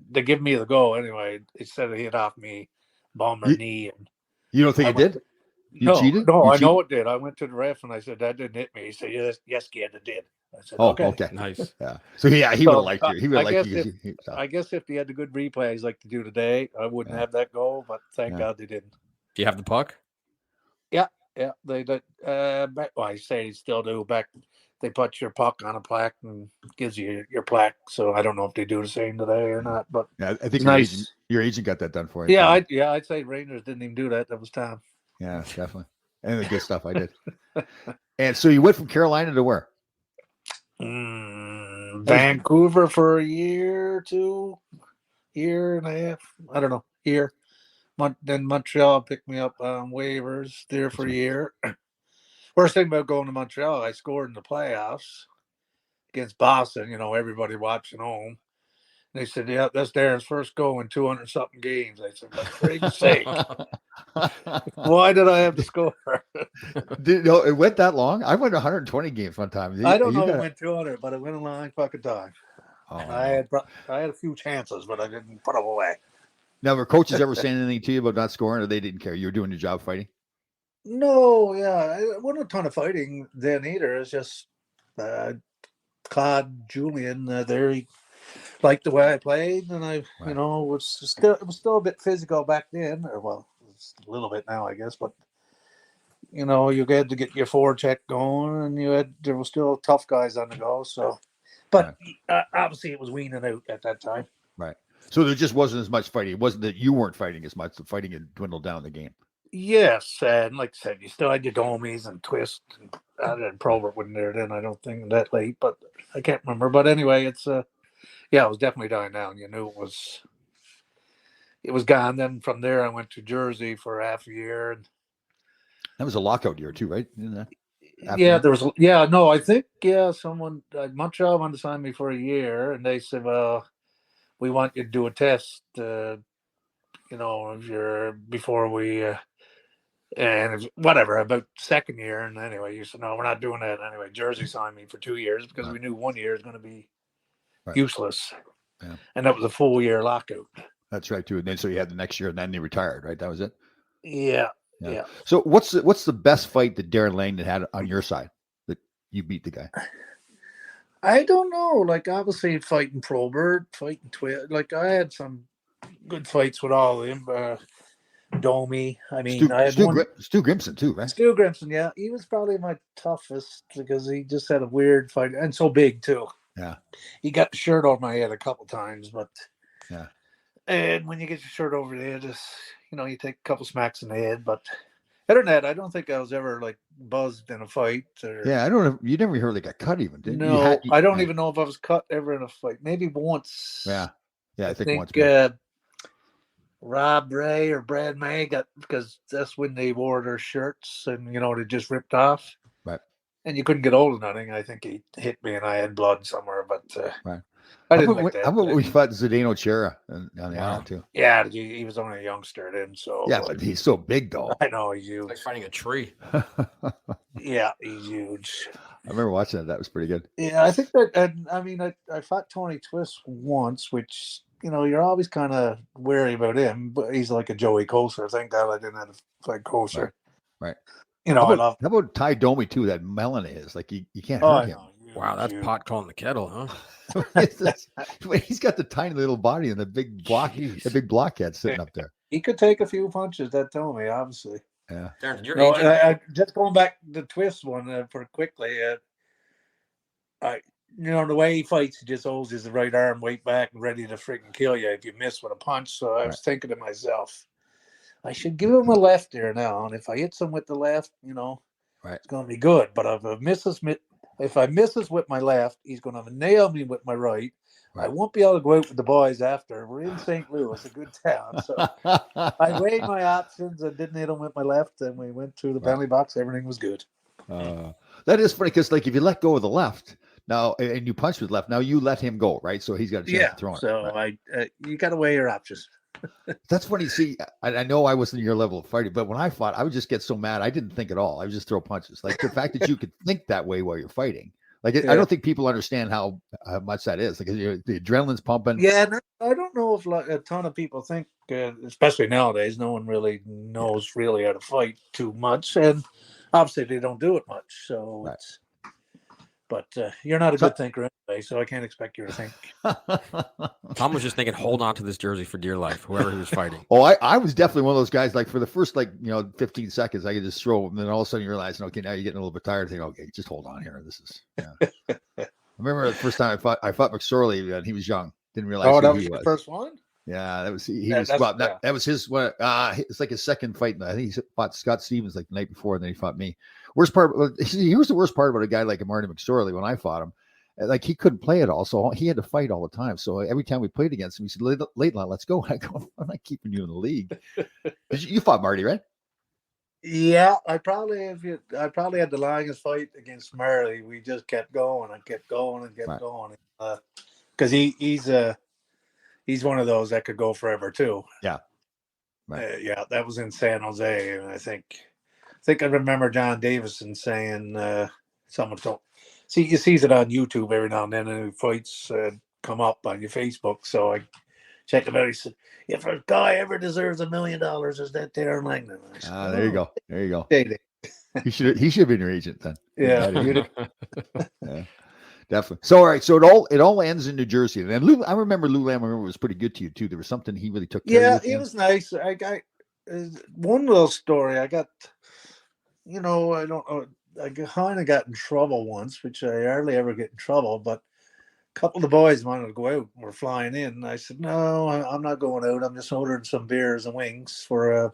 They give me the goal anyway. He said it hit off me, bum or knee. And you don't think it did? You cheated? No, I know it did. I went to the ref and I said, that didn't hit me. He said, yes, kid, it did. I said, okay. Nice. Yeah. So he would have liked you. He would have liked you. I guess if they had the good replays like to do today, I wouldn't have that goal, but thank God they didn't. Do you have the puck? Yeah. They did. I say they still do. Back, they put your puck on a plaque and gives you your plaque. So I don't know if they do the same today or not. But yeah, I think your agent got that done for you. Yeah, I'd say Rangers didn't even do that. That was Tom. Yeah, definitely. And the good stuff I did. And so you went from Carolina to where? Vancouver for a year, 2 year and a half. I don't know, year. Then Montreal picked me up on waivers there for a year. Worst thing about going to Montreal, I scored in the playoffs against Boston. Everybody watching home. They said, yeah, that's Darren's first goal in 200 something games. I said, for freak's sake, why did I have to score? It went that long? I went 120 games one time. I don't know if it went 200, but it went a long fucking time. Oh, I had a few chances, but I didn't put them away. Now, were coaches ever saying anything to you about not scoring, or they didn't care? You were doing your job fighting? No, yeah. It wasn't a ton of fighting then either. It's just Claude Julian there. He liked the way I played, and I, it was still a bit physical back then. Or well, it's a little bit now, I guess. But you had to get your forecheck going, and there were still tough guys on the go. So, but obviously it was weaning out at that time. Right. So there just wasn't as much fighting. It wasn't that you weren't fighting as much. The fighting had dwindled down in the game. Yes, and like I said, you still had your domies and twist. And Probert wasn't there then, I don't think, that late, but I can't remember. But anyway, it's it was definitely dying down. You knew it was gone. Then from there, I went to Jersey for half a year. And that was a lockout year too, right? There was. Yeah, no, I think someone Montreal wanted to sign me for a year, and they said, "Well, we want you to do a test, if you're before we." And whatever, about second year. And anyway, you said, no, we're not doing that. Anyway, Jersey signed me for 2 years because we knew 1 year is going to be useless. Yeah. And that was a full year lockout. That's right, too. And then so you had the next year, and then you retired, right? That was it? Yeah. So what's the best fight that Darren Langdon had on your side that you beat the guy? I don't know. Like, obviously, fighting Probert, fighting Twit. Like, I had some good fights with all of them. Domi. I mean, I had Stu Grimson too, right? Stu Grimson, yeah. He was probably my toughest because he just had a weird fight and so big too. Yeah. He got the shirt over my head a couple times, but yeah. And when you get your shirt over the head, you take a couple smacks in the head. But other than that, I don't think I was ever like buzzed in a fight. I don't know. You never heard like a cut even, did you? No, I don't even know if I was cut ever in a fight. Maybe once. Yeah. Yeah, I think once. Rob Ray or Brad May because that's when they wore their shirts and they just ripped off. Right. And you couldn't get hold of nothing. I think he hit me and I had blood somewhere, but right. I didn't like that. How about we fought Zdeno Chera on the island too? Yeah, he was only a youngster then, so but he's so big though. I know he's huge. Like fighting a tree. Yeah, he's huge. I remember watching that. That was pretty good. Yeah, I think that, and I mean, I fought Tony Twist once, which you're always kind of wary about him, but he's like a Joey Koser. Thank God I didn't have to fight Koser. Right. How about Ty Domi too? That melon is like you can't hurt him. Wow, that's pot calling the kettle, huh? He's got the tiny little body and the big blockhead sitting up there. He could take a few punches. That told me, obviously. Yeah. Darren, your agent... just going back to the Twist one for quickly. The way he fights, he just holds his right arm way back and ready to freaking kill you if you miss with a punch. So I was thinking to myself, I should give him a left there now, and if I hit him with the left, it's going to be good. But if I misses with my left, he's going to nail me with my right. I won't be able to go out with the boys after. We're in St. Louis, a good town. So I weighed my options and didn't hit him with my left, and we went to the penalty box. Everything was good. That is funny because, like, if you let go of the left now and you punch with left, now you let him go, right? So he's got a chance to throw it. So you got to weigh your options. That's funny. See, I know I wasn't your level of fighting, but when I fought, I would just get so mad. I didn't think at all. I would just throw punches. Like the fact that you could think that way while you're fighting. Like, I don't think people understand how much that is. Like, the adrenaline's pumping. Yeah, I don't know if a ton of people think, especially nowadays, no one really knows really how to fight too much. And obviously they don't do it much. So but you're not a good thinker anyway, so I can't expect you to think. Tom was just thinking, hold on to this jersey for dear life, whoever he was fighting. Oh, I was definitely one of those guys, like for the first 15 seconds, I could just throw them. And then all of a sudden you realize, okay, now you're getting a little bit tired. Thinking, okay, just hold on here. This is, I remember the first time I fought McSorley and he was young. Didn't realize who that he was the first one? Yeah, that was that was his one. It's like his second fight. I think he fought Scott Stevens like the night before, and then he fought me. Worst part, here's the worst part about a guy like Marty McSorley. When I fought him, like he couldn't play at all, so he had to fight all the time. So every time we played against him, he said, "Laidlaw, let's go." I go, "I'm not keeping you in the league." You fought Marty, right? Yeah, I probably had the longest fight against Marley. We just kept going and kept going and kept going because he's a he's one of those that could go forever too. Yeah. Right. Yeah, that was in San Jose, and I think I remember John Davison saying someone told. See, you sees it on YouTube every now and then, and fights come up on your Facebook. So I check him out. He said, "If a guy ever deserves $1 million, is that Darren Langdon?" Said, There you go. There you go. Dating. He should have been your agent then. Yeah, Yeah, definitely. So all right, so it all ends in New Jersey. And then I remember Lou Lamb was pretty good to you too. There was something he really took care of. Yeah, you he was nice. I got one little story. I got, I don't know. I kind of got in trouble once, which I hardly ever get in trouble. But a couple of the boys wanted to go out and were flying in. I said, "No, I'm not going out. I'm just ordering some beers and wings for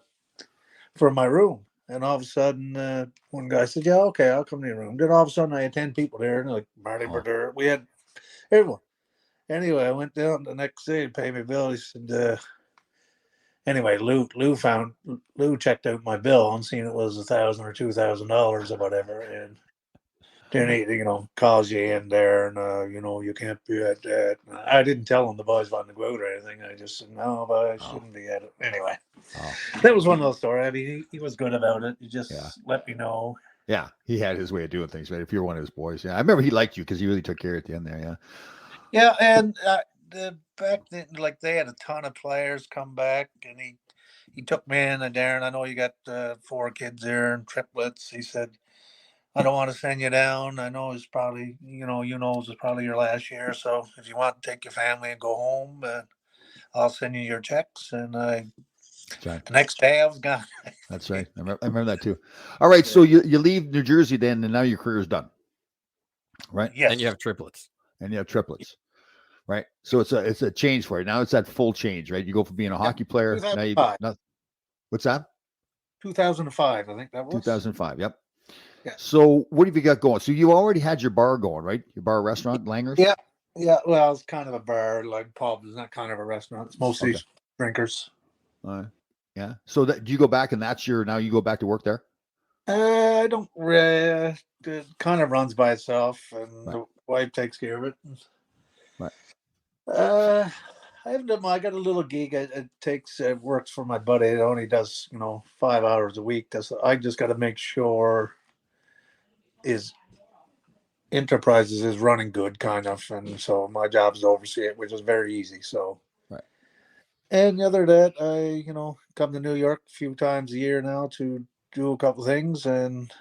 my room." And all of a sudden, one guy said, "Yeah, okay, I'll come to your room." Then all of a sudden, I had 10 people there, and like Marty Brodeur, we had everyone. Anyway, I went down the next day to pay my bill. He said, anyway, Lou checked out my bill and seen it was $1,000 or $2,000 or whatever, and then he, calls you in there, and you can't be at that. I didn't tell him the boys wanted to go out or anything. I just said no, but I shouldn't be at it anyway. That was one of those stories. I mean, he was good about it. He just let me know. Yeah, he had his way of doing things. Right, if you're one of his boys, yeah, I remember he liked you because he really took care at the end there. Yeah. Yeah, and back then, like they had a ton of players come back, and he took me in, and Darren, I know you got 4 kids there and triplets. He said, "I don't want to send you down. I know it's probably this is probably your last year. So if you want to take your family and go home, I'll send you your checks." And the next day I was gone. That's right. I remember that too. All right, so you leave New Jersey then, and now your career is done, right? Yes. And you have triplets. Right? So it's a change for you. Now it's that full change, right? You go from being a hockey player. Now you what's that? 2005, I think that was. 2005, yep. Yeah. So what have you got going? So you already had your bar going, right? Your bar restaurant, Langer's? Yeah. Yeah. Well, it's kind of a bar, like pub. It's not kind of a restaurant. It's mostly drinkers. Yeah. So do you go back and now you go back to work there? I don't it kind of runs by itself, and the wife takes care of it. Right. I haven't done. I got a little gig. It works for my buddy. It only does 5 hours a week. I just got to make sure his enterprises is running good, kind of, and so my job is to oversee it, which is very easy. So, right. And the other that I come to New York a few times a year now to do a couple things, and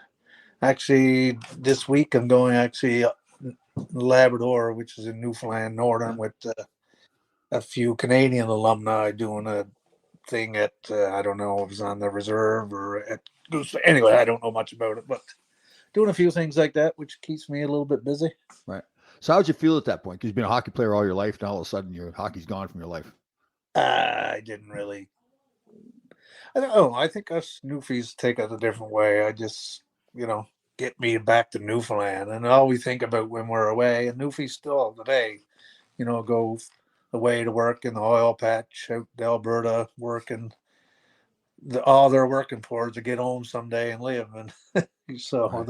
actually this week I'm going Labrador, which is in Newfoundland, Northern, with a few Canadian alumni doing a thing at I don't know if it was on the reserve or at Goose. Anyway, I don't know much about it, but doing a few things like that, which keeps me a little bit busy. Right. So how'd you feel at that point? Because you've been a hockey player all your life. Now all of a sudden your hockey's gone from your life. I didn't really. I don't know. I think us Newfies take it a different way. I just, get me back to Newfoundland, and all we think about when we're away. And Newfies still today, go away to work in the oil patch out to Alberta, working. All they're working for is to get home someday and live, and so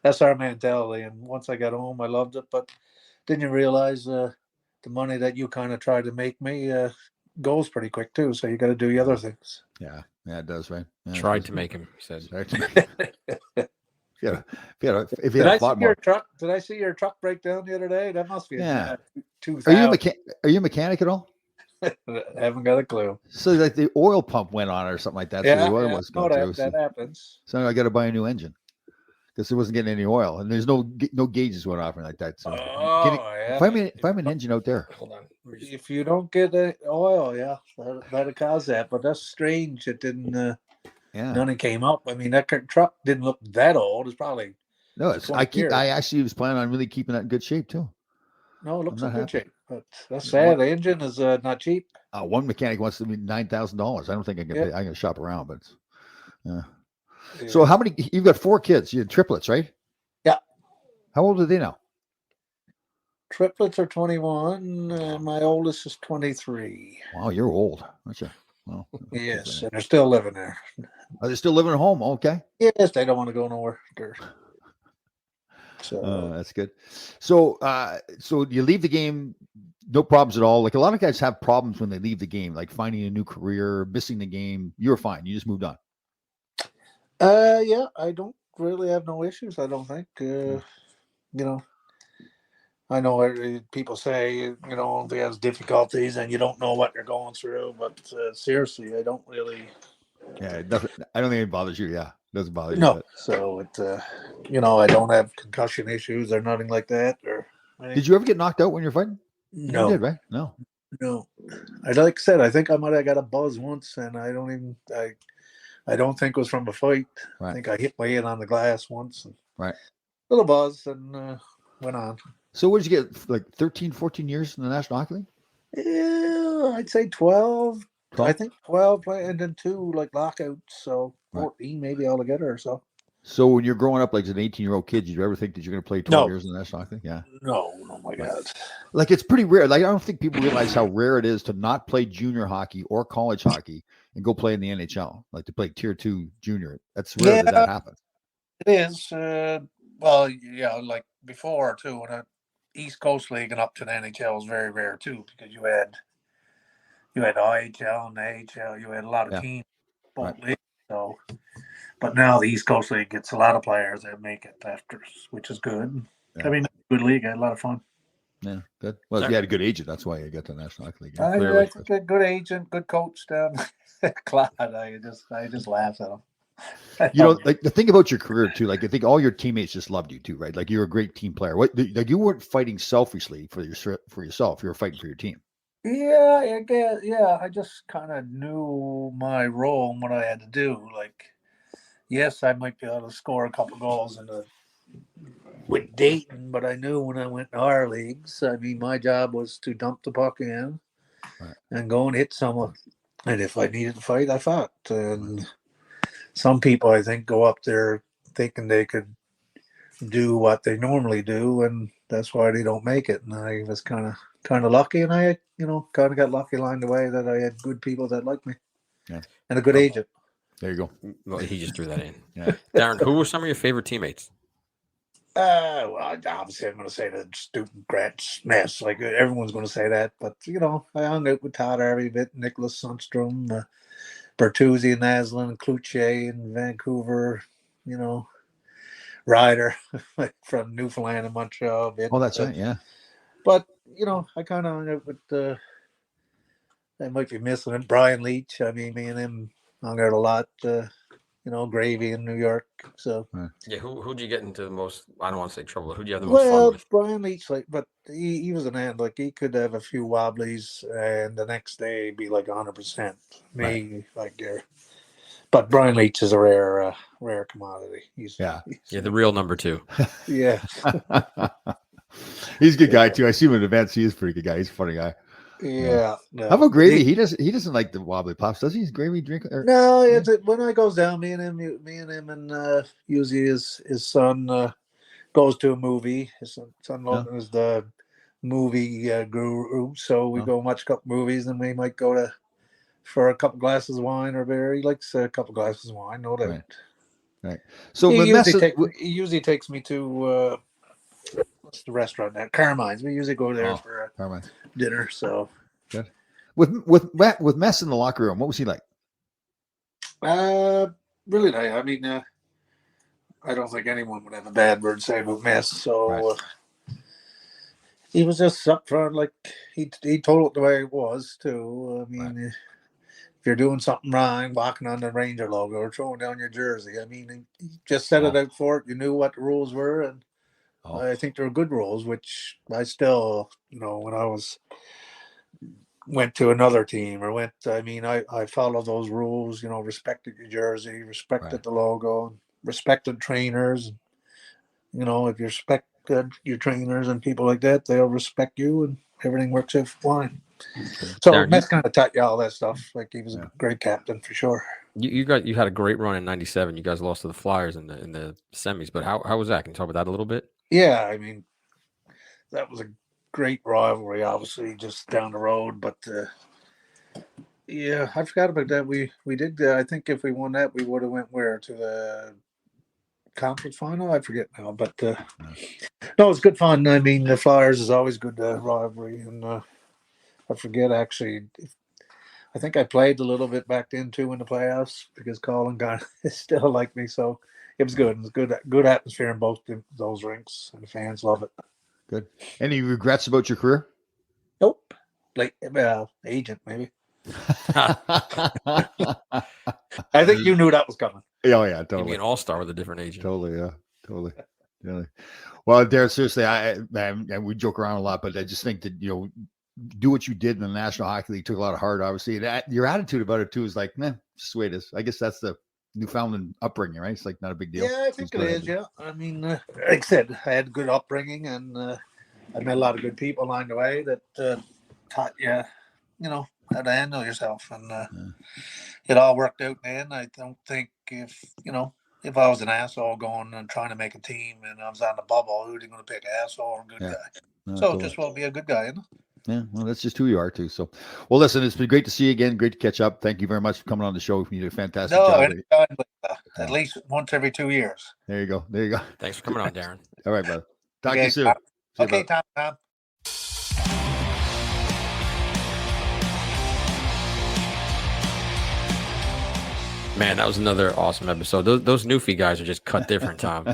that's our mentality. And once I got home, I loved it, but didn't realize the money that you kind of try to make me goes pretty quick too. So you got to do the other things. Yeah, it does, right? Yeah, Tried to make him. He said. If you had a lot more. Did I see your truck break down the other day? That must be Are you a mechanic at all? I haven't got a clue. So like the oil pump went on or something like that. Yeah, so the oil was going through. That happens. So I got to buy a new engine because it wasn't getting any oil, and there's no gauges went off or like that. So if I'm an engine out there, hold on. If you don't get oil, that'll cause that. But that's strange. It didn't. None came up. I mean, that truck didn't look that old. It's probably I actually was planning on really keeping that in good shape too. No, it looks in good shape. But that's sad. The engine is not cheap. One mechanic wants to be $9,000. I don't think I can pay. I can shop around, but yeah. So how many? You've got 4 kids. You had triplets, right? Yeah. How old are they now? Triplets are 21. My oldest is 23. Wow, you're old, aren't you? Well, yes, and they're still living there. Are they still living at home? Okay. Yes, they don't want to go nowhere. So that's good. So, so you leave the game. no problems at all. Like a lot of guys have problems when they leave the game, like finding a new career, missing the game. You were fine. You just moved on. Yeah, I don't really have no issues. I don't think. I know people say if he has difficulties and you don't know what you're going through, but seriously, I don't really. Yeah, it doesn't. I don't think it bothers you. Yeah, it doesn't bother you. No, But. so I don't have concussion issues or nothing like that. Did you ever get knocked out when you're fighting? No, you did, right? No. Like I said, I think I might have got a buzz once, and I don't think it was from a fight. Right. I think I hit my head on the glass once. And right. Little buzz, and went on. So what did you get? Like 13, 14 years in the National Hockey League? Yeah, I'd say 12. 12? I think 12, and then 2 like lockouts, so 14 maybe altogether or so. So when you're growing up like as an 18-year-old kid, did you ever think that you're going to play 12 years in the National Hockey League? Yeah. No, oh my God. Like it's pretty rare. Like I don't think people realize how rare it is to not play junior hockey or college hockey and go play in the NHL, like to play Tier 2 junior. That's rare that happens. It is. Well, yeah, like before too, when East Coast League and up to the NHL was very rare too, because you had IHL and the AHL. You had a lot of teams both leagues. So, but now the East Coast League gets a lot of players that make it after, which is good. Yeah. I mean, good league. I had a lot of fun. Yeah, good. Well, you had a good agent. That's why you got the National Hockey League. I think a good agent, good coach down Clyde. I just laugh at him. Like the thing about your career too, like I think all your teammates just loved you too, right? Like you're a great team player. Like you weren't fighting selfishly for yourself. You were fighting for your team. Yeah, I guess. Yeah, I just kind of knew my role and what I had to do. Like, yes, I might be able to score a couple goals with Dayton, but I knew when I went to our leagues, I mean, my job was to dump the puck in and go and hit someone. And if I needed to fight, I fought. And some people, I think, go up there thinking they could do what they normally do, and that's why they don't make it. And I was kind of lucky, and I, kind of got lucky along the way that I had good people that liked me, and a good agent. There you go. Well, he just threw that in. Yeah. Darren, who were some of your favorite teammates? Well, obviously, I'm going to say the stupid Grant Smith. Like everyone's going to say that, but I hung out with Todd Harvey a bit, Nicholas Sundstrom, Bertuzzi and Naslin, Cloutier in Vancouver, Ryder from Newfoundland and Montreal. Oh, that's right, yeah. But, I kind of hung out with, I might be missing it, Brian Leach. I mean, me and him hung out a lot, Gravy in New York. So yeah, who'd you get into the most? I don't want to say trouble. Who'd you have the most fun with? Brian Leach, but he was an end. Like he could have a few wobblies, and the next day be like 100%. Me, but Brian Leach is a rare commodity. He's the real number 2. Yeah, he's a good guy too. I see him in events. He is a pretty good guy. He's a funny guy. Yeah. No. How about Gravy? He doesn't like the wobbly pops, does he? Is Gravy drink? No, when I goes down, me and him, and usually his son goes to a movie. His son is the movie guru, so we go watch a couple movies, and we might go for a couple glasses of wine or beer. He likes a couple glasses of wine, no doubt. Right. So he usually takes me to what's the restaurant now? Carmine's. We usually go there for dinner. So good. With Mess in the locker room, what was he like? Really nice. I mean, I don't think anyone would have a bad word to say about Mess. So he was just up front, like he told it the way it was too. I mean, if you're doing something wrong, walking on the Ranger logo or throwing down your jersey, I mean, he just set it out for it. You knew what the rules were, and I think there were good rules, which I still, when I went to another team or I followed those rules, respected your jersey, respected the logo, respected trainers. If you respect your trainers and people like that, they'll respect you and everything works out fine. So Darren, Mess kind of taught you all that stuff. Like he was a great captain for sure. You had a great run in '97. You guys lost to the Flyers in the semis, but how was that? Can you talk about that a little bit? Yeah, I mean, that was a great rivalry, obviously, just down the road. But I forgot about that. We did. I think if we won that, we would have went to the conference final. I forget now, but no, it's good fun. I mean, the Flyers is always good rivalry, and I forget actually. I think I played a little bit back then too in the playoffs because Colin kind of still liked me. So it was good. It was good atmosphere in both those rinks, and the fans love it. Good. Any regrets about your career? Nope. Like agent maybe. I think you knew that was coming. Oh yeah, You'd totally. be an all-star with a different agent. Totally, yeah, totally. Well, Darren, seriously, and we joke around a lot, but I just think that do what you did in the National Hockey League took a lot of heart, obviously. And your attitude about it too is like, man, just the way it is. I guess that's the Newfoundland upbringing, right? It's like not a big deal. Yeah, I think it is. Yeah, I mean, like I said, I had a good upbringing, and I met a lot of good people along the way that taught you, how to handle yourself, and it all worked out. Man, I don't think if I was an asshole going and trying to make a team, and I was on the bubble, who's going to pick an asshole or a good guy? No, So totally. just want to be a good guy, Yeah, well, that's just who you are too. So, well, listen, it's been great to see you again. Great to catch up. Thank you very much for coming on the show. You did a fantastic job. Anytime, at least once every 2 years. There you go. Thanks for coming on, Darren. All right, brother. Talk to you soon. Okay, Tom. Man, that was another awesome episode. Those Newfie guys are just cut different, Tom.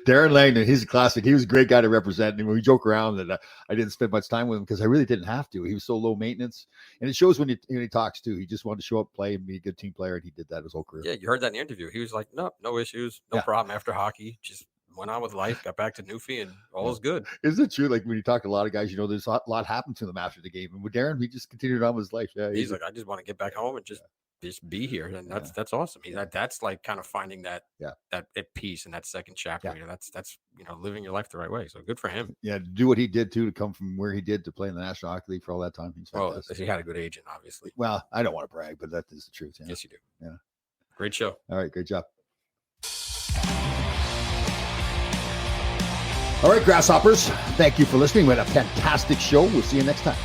Darren Langdon, he's a classic. He was a great guy to represent. And we joke around that I didn't spend much time with him because I really didn't have to. He was so low maintenance. And it shows when he talks too. He just wanted to show up, play, and be a good team player. And he did that his whole career. Yeah, you heard that in the interview. He was like, no issues, no problem after hockey. Just went on with life, got back to Newfie, and all was good. Isn't it true? Like when you talk to a lot of guys, there's a lot happened to them after the game. And with Darren, he just continued on with his life. Yeah, he's like, I just want to get back home and just be here, and that's awesome. That's like kind of finding that at peace in that second chapter. That's living your life the right way. So good for him. Yeah, to do what he did too, to come from where he did to play in the National Hockey League for all that time. Well, he had a good agent, obviously. Well, I don't want to brag, but that is the truth. Yes, you do. Yeah, great show. All right, great job. All right, Grasshoppers, thank you for listening. We had a fantastic show. We'll see you next time.